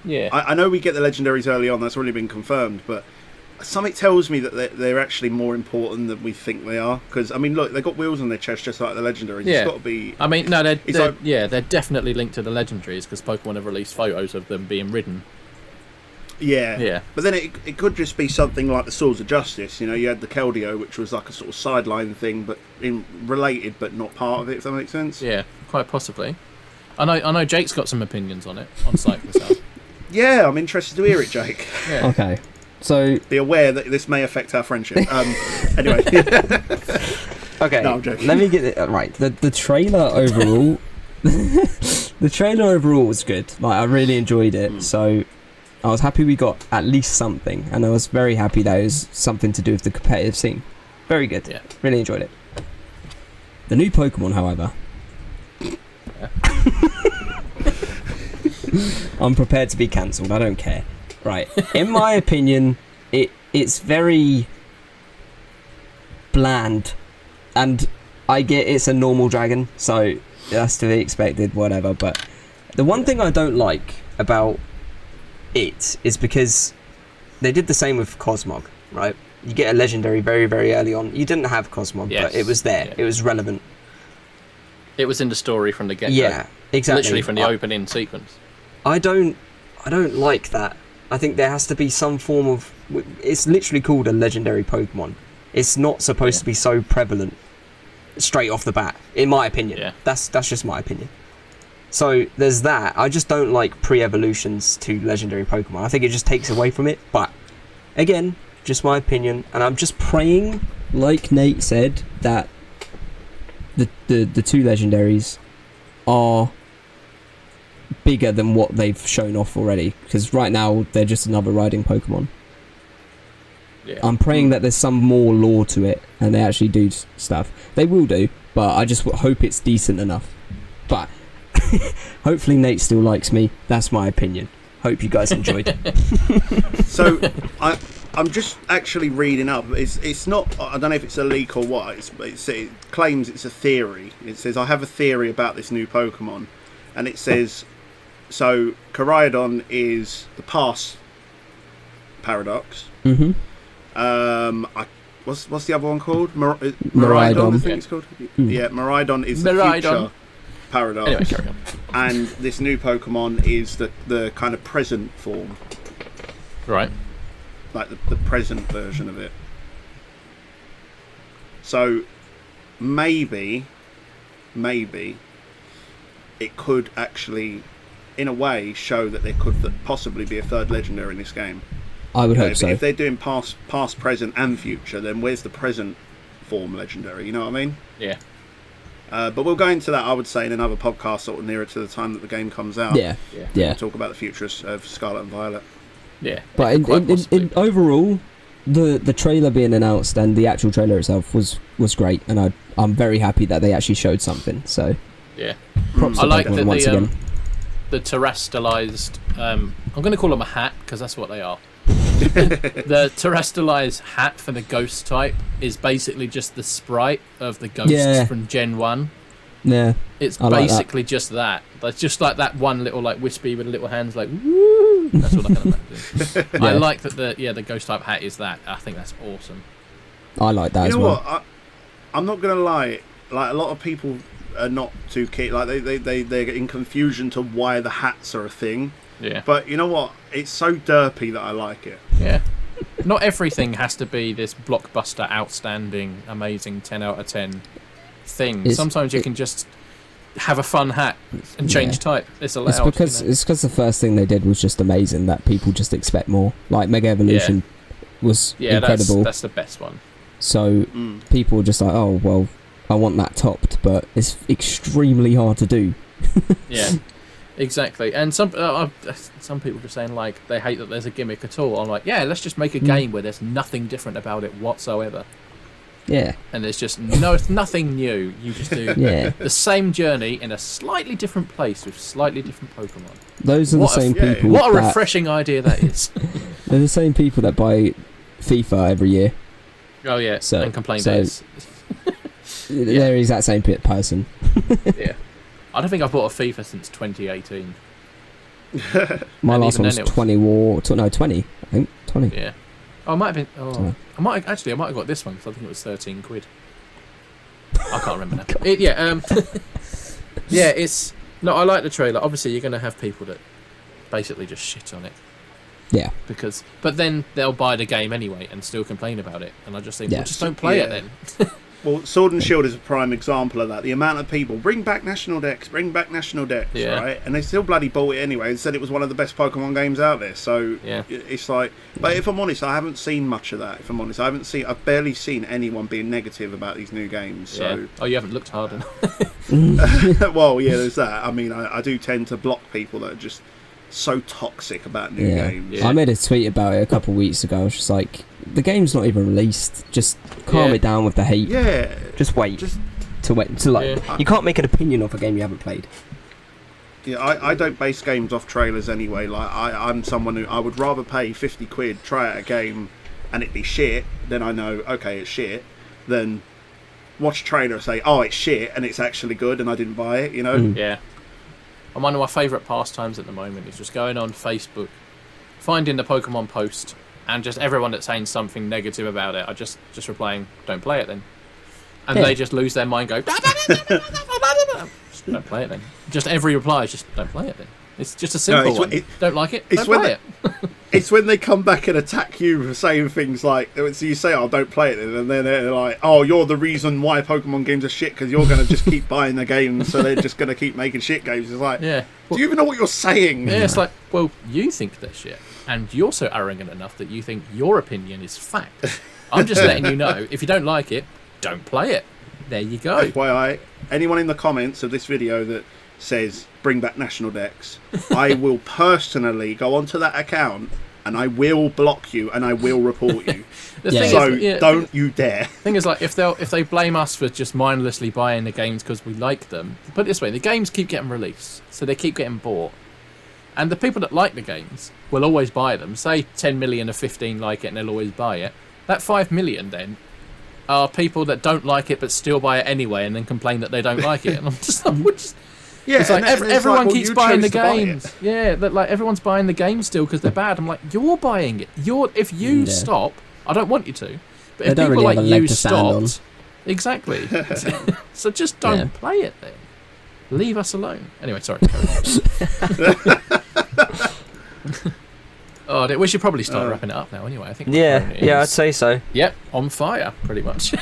I know we get the legendaries early on. That's already been confirmed, but something tells me that they're actually more important than we think they are. Because I mean, look, they've got wheels on their chest just like the legendaries. Yeah. It's got to be. I mean, no, they're definitely linked to the legendaries because Pokemon have released photos of them being ridden. Yeah. But then it could just be something like the Swords of Justice. You had the Keldeo, which was like a sort of sideline thing, but related, but not part of it. If that makes sense. Yeah, quite possibly. I know Jake's got some opinions on it on Cyclizar. Yeah, I'm interested to hear it, Jake. Yeah. Okay. So be aware that this may affect our friendship. Anyway. Okay. No, I'm joking. Let me get it right. The trailer overall, the trailer overall was good. Like I really enjoyed it. So I was happy we got at least something, and I was very happy that it was something to do with the competitive scene. Very good. Yeah. Really enjoyed it. The new Pokemon, however. I'm prepared to be cancelled. I don't care. Right. In my opinion, it's very bland, and I get it's a normal dragon, so that's to be expected, whatever. But the one thing I don't like about it is because they did the same with Cosmog, right? You get a legendary very, very early on. You didn't have Cosmog, but it was there. Yeah. It was relevant. It was in the story from the get-go. Yeah, exactly. Literally from the opening sequence. I don't like that. I think there has to be some form of... It's literally called a legendary Pokemon. It's not supposed to be so prevalent straight off the bat, in my opinion. Yeah. That's just my opinion. So there's that. I just don't like pre-evolutions to legendary Pokemon. I think it just takes away from it. But again, just my opinion. And I'm just praying, like Nate said, that the two legendaries are bigger than what they've shown off already, because right now they're just another riding Pokemon. Yeah. I'm praying that there's some more lore to it and they actually do stuff. They will do, but I just hope it's decent enough. But hopefully Nate still likes me. That's my opinion. Hope you guys enjoyed. So I'm just actually reading up. It's not. I don't know if it's a leak or what. It claims it's a theory. It says I have a theory about this new Pokemon, and it says so. Koraidon is the past paradox. Mm-hmm. What's the other one called? Miraidon. I think it's called. Yeah, Miraidon is the future paradox. Anyway, carry on. And this new Pokemon is the kind of present form. Right. Like the present version of it. So maybe it could actually, in a way, show that there could possibly be a third legendary in this game. I would hope so. If they're doing past, present, and future, then where's the present form legendary? You know what I mean? Yeah. But we'll go into that, I would say, in another podcast sort of nearer to the time that the game comes out. Yeah. We'll talk about the future of Scarlet and Violet. Yeah. But in overall, the trailer being announced and the actual trailer itself was great, and I'm very happy that they actually showed something. So yeah, props I to like Pokemon that once again. the terrestrialized. I'm going to call them a hat because that's what they are. The terrestrialized hat for the ghost type is basically just the sprite of the ghosts from Gen 1. Yeah, it's basically just that. That's just like that one little like wispy with little hands like woo. That's what I can imagine. I like that the ghost type hat is that. I think that's awesome. I like that as well. You know what? I'm not gonna lie. Like a lot of people are not too keen. Like they're in confusion to why the hats are a thing. Yeah. But you know what? It's so derpy that I like it. Yeah. Not everything has to be this blockbuster, outstanding, amazing 10 out of 10 thing. Sometimes you can just have a fun hat and change type. It's allowed. It's because the first thing they did was just amazing that people just expect more. Like Mega Evolution was incredible. That's the best one. So people were just like, oh well, I want that topped, but it's extremely hard to do. Yeah. Exactly, and some people just saying like they hate that there's a gimmick at all. I'm like, yeah, let's just make a game where there's nothing different about it whatsoever. Yeah, and there's just nothing new. You just do the same journey in a slightly different place with slightly different Pokemon. Those are the same people. What a refreshing idea that is. They're the same people that buy FIFA every year. Oh yeah, and complain days. They're the exact same person. Yeah. I don't think I've bought a FIFA since 2018. My last one was 20, I think. 20. Yeah. Oh, it might have been... Oh, I might have got this one because I think it was 13 quid. I can't remember now. Yeah, it's... No, I like the trailer. Obviously, you're going to have people that basically just shit on it. Yeah. But then they'll buy the game anyway and still complain about it. And I just think, well, just don't play it then. Well, Sword and Shield is a prime example of that. The amount of people, bring back National Dex, right? And they still bloody bought it anyway and said it was one of the best Pokemon games out there. So it's like, but if I'm honest, I haven't seen much of that. If I'm honest, I've barely seen anyone being negative about these new games. So. Yeah. Oh, you haven't looked hard enough. Well, yeah, there's that. I mean, I do tend to block people that are just so toxic about new games. Yeah. I made a tweet about it a couple of weeks ago. I was just like, the game's not even released. Just calm it down with the hate. Yeah. Just wait. You can't make an opinion of a game you haven't played. Yeah, I don't base games off trailers anyway. Like I'm someone who I would rather pay 50 quid, try out a game, and it be shit. Then I know, okay, it's shit. Then watch a trailer and say, oh, it's shit, and it's actually good, and I didn't buy it. You know? Yeah. And one of my favourite pastimes at the moment is just going on Facebook, finding the Pokemon post, and just everyone that's saying something negative about it, I just replying, don't play it then. And they just lose their mind, go, just don't play it then. Just every reply is just, don't play it then. It's just a simple one. Don't like it, don't play it. It's when they come back and attack you for saying things like, so you say, oh, don't play it then, and then they're like, oh, you're the reason why Pokemon games are shit, because you're going to just keep buying the games, so they're just going to keep making shit games. It's like, do you even know what you're saying? Yeah, it's like, well, you think they're shit, and you're so arrogant enough that you think your opinion is fact. I'm just letting you know, if you don't like it, don't play it. There you go. FYI, anyone in the comments of this video that says bring back National Dex, I will personally go onto that account and I will block you and I will report you. Don't you dare. Thing is, like, if they blame us for just mindlessly buying the games because we like them, put it this way, the games keep getting released, so they keep getting bought. And the people that like the games will always buy them. Say 10 million or 15 like it and they'll always buy it. That 5 million then are people that don't like it but still buy it anyway and then complain that they don't like it. And I'm just like, yeah, it's like everyone keeps buying the games. Yeah, that like everyone's buying the games still because they're bad. I'm like, you're buying it. If you stop, I don't want you to. But if people like you stopped, exactly. So just don't play it then. Leave us alone. Anyway, sorry. Oh, we should probably start wrapping it up now. Anyway, I think. Yeah, I'd say so. Yep, on fire, pretty much.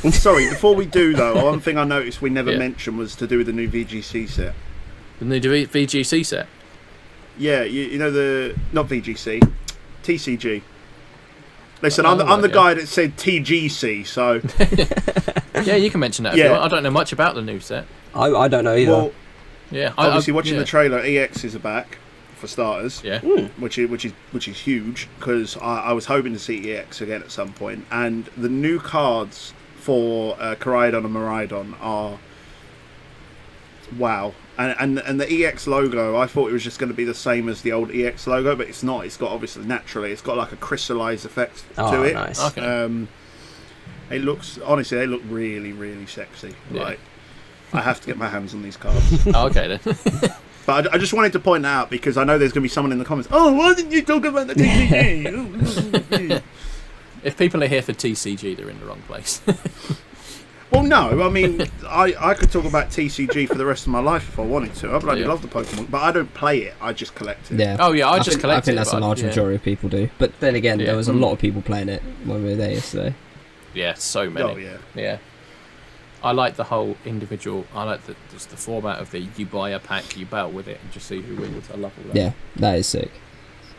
Sorry, before we do though, one thing I noticed we never mentioned was to do with the new VGC set. The new VGC set. Yeah, you know not VGC, TCG. Listen, I'm the guy that said TGC, so... Yeah, you can mention that if you want. I don't know much about the new set. I don't know either. Well, yeah, obviously watching the trailer, EXs are back, for starters. Yeah. Which is huge, because I was hoping to see EX again at some point. And the new cards for Koraidon and Miraidon are... Wow. And the EX logo, I thought it was just going to be the same as the old EX logo, but it's not. It's got, obviously, naturally, it's got like a crystallized effect to it. Nice. Okay. It looks, honestly, they look really, really sexy. Yeah. Like, I have to get my hands on these cards. Okay then. But I just wanted to point out, because I know there's going to be someone in the comments, oh, why didn't you talk about the TCG? If people are here for TCG, they're in the wrong place. Well, no, I mean, I could talk about TCG for the rest of my life if I wanted to. I bloody love the Pokemon, but I don't play it, I just collect it. Yeah. Oh, yeah, I just collect it. I think that's a large majority of people do. But then again, there was a lot of people playing it when we were there yesterday. Yeah, so many. Oh, yeah. Yeah. I like the whole individual, I like just the format of the you buy a pack, you battle with it, and just see who wins. I love all that. Yeah, that is sick.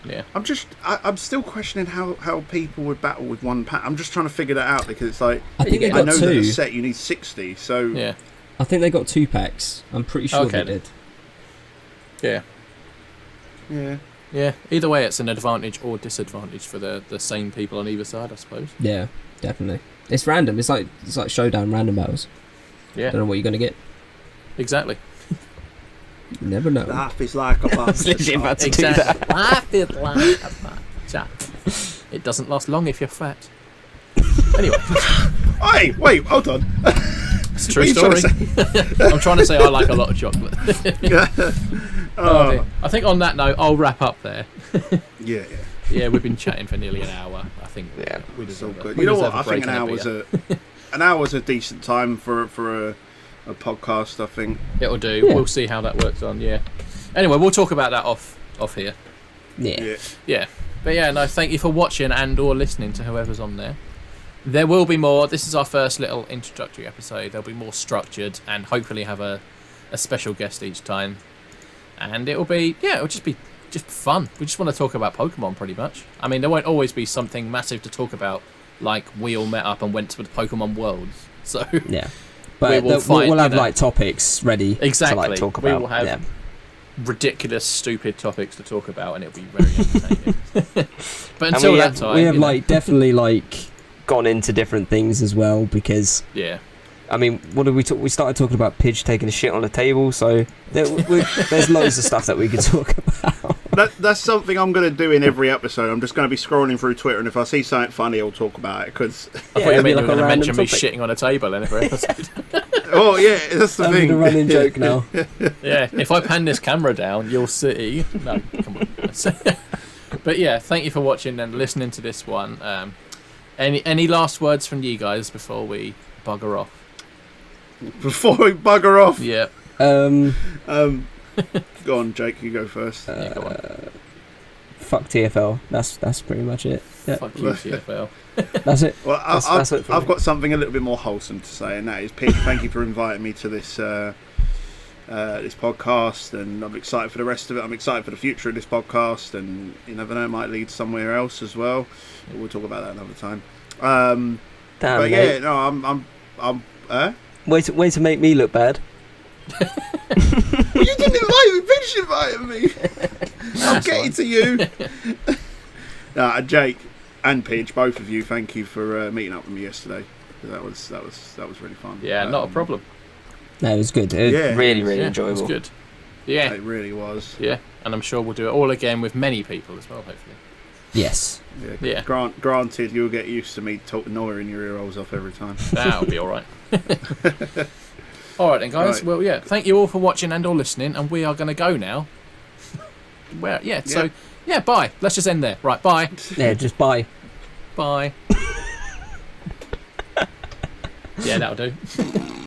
Yeah. I'm still questioning how people would battle with one pack. I'm just trying to figure that out, because it's like, I think they got I know 2. that a set you need 60, so... Yeah. I think they got 2 packs. I'm pretty sure they did. Yeah. Yeah. Yeah. Either way, it's an advantage or disadvantage for the same people on either side, I suppose. Yeah, definitely. It's random. It's like showdown random battles. Yeah. Don't know what you're gonna get. Exactly. You never know. Life is like a bunch of Exactly. Life is like a bunch of... It doesn't last long if you're fat. Anyway. Hey, wait, hold on. It's a true story. I'm trying to say I like a lot of chocolate. I think on that note, I'll wrap up there. Yeah. Yeah, we've been chatting for nearly an hour. I think we deserve good. We You know what? deserve a I think break an hour's a decent time for a podcast. I think it'll do. Yeah. We'll see how that works on. Yeah. Anyway, we'll talk about that off here. Yeah. But yeah, no. Thank you for watching and or listening to whoever's on there. There will be more. This is our first little introductory episode. There'll be more structured and hopefully have a special guest each time. And it'll just be fun. We just want to talk about Pokemon pretty much. I mean, there won't always be something massive to talk about, like we all met up and went to the Pokemon Worlds. So yeah, but we'll have like topics ready exactly. to like talk about. We will have ridiculous, stupid topics to talk about, and it'll be very entertaining. But until that time, we have like definitely like gone into different things as well, because I mean, what did we talk? We started talking about Pidge taking a shit on the table, so there's loads of stuff that we could talk about. That's something I'm going to do in every episode. I'm just going to be scrolling through Twitter, and if I see something funny, I'll talk about it. Because I thought you meant you were going to mention me shitting on a table in every episode. Oh yeah, that's the thing. A running joke now. Yeah, if I pan this camera down, you'll see. No, come on. But yeah, thank you for watching and listening to this one. Any last words from you guys before we bugger off? Before we bugger off? Yeah. Go on, Jake, you go first. Go on. Fuck TFL. That's pretty much it. Yeah. Fuck you, TFL. That's it. Well, I've got something a little bit more wholesome to say, and that is, Pidge, thank you for inviting me to this this podcast, and I'm excited for the rest of it. I'm excited for the future of this podcast, and you never know, it might lead somewhere else as well. But we'll talk about that another time. Damn, but mate. yeah, no, I'm. Way to make me look bad. Well, you didn't invite me. Pidge invited me. I'm getting to you. Jake and Pidge, both of you, thank you for meeting up with me yesterday. That was really fun. Yeah, not a problem. No, it was good. It was really enjoyable. It was good. Yeah, it really was. Yeah, and I'm sure we'll do it all again with many people as well, hopefully. Yes. Yeah. Granted, you'll get used to me gnawing your ear rolls off every time. That'll be all right. All right then, guys. Right. Well, yeah. Thank you all for watching and or listening, and we are going to go now. So bye. Let's just end there. Right, bye. Yeah, just bye. Bye. Yeah, that'll do.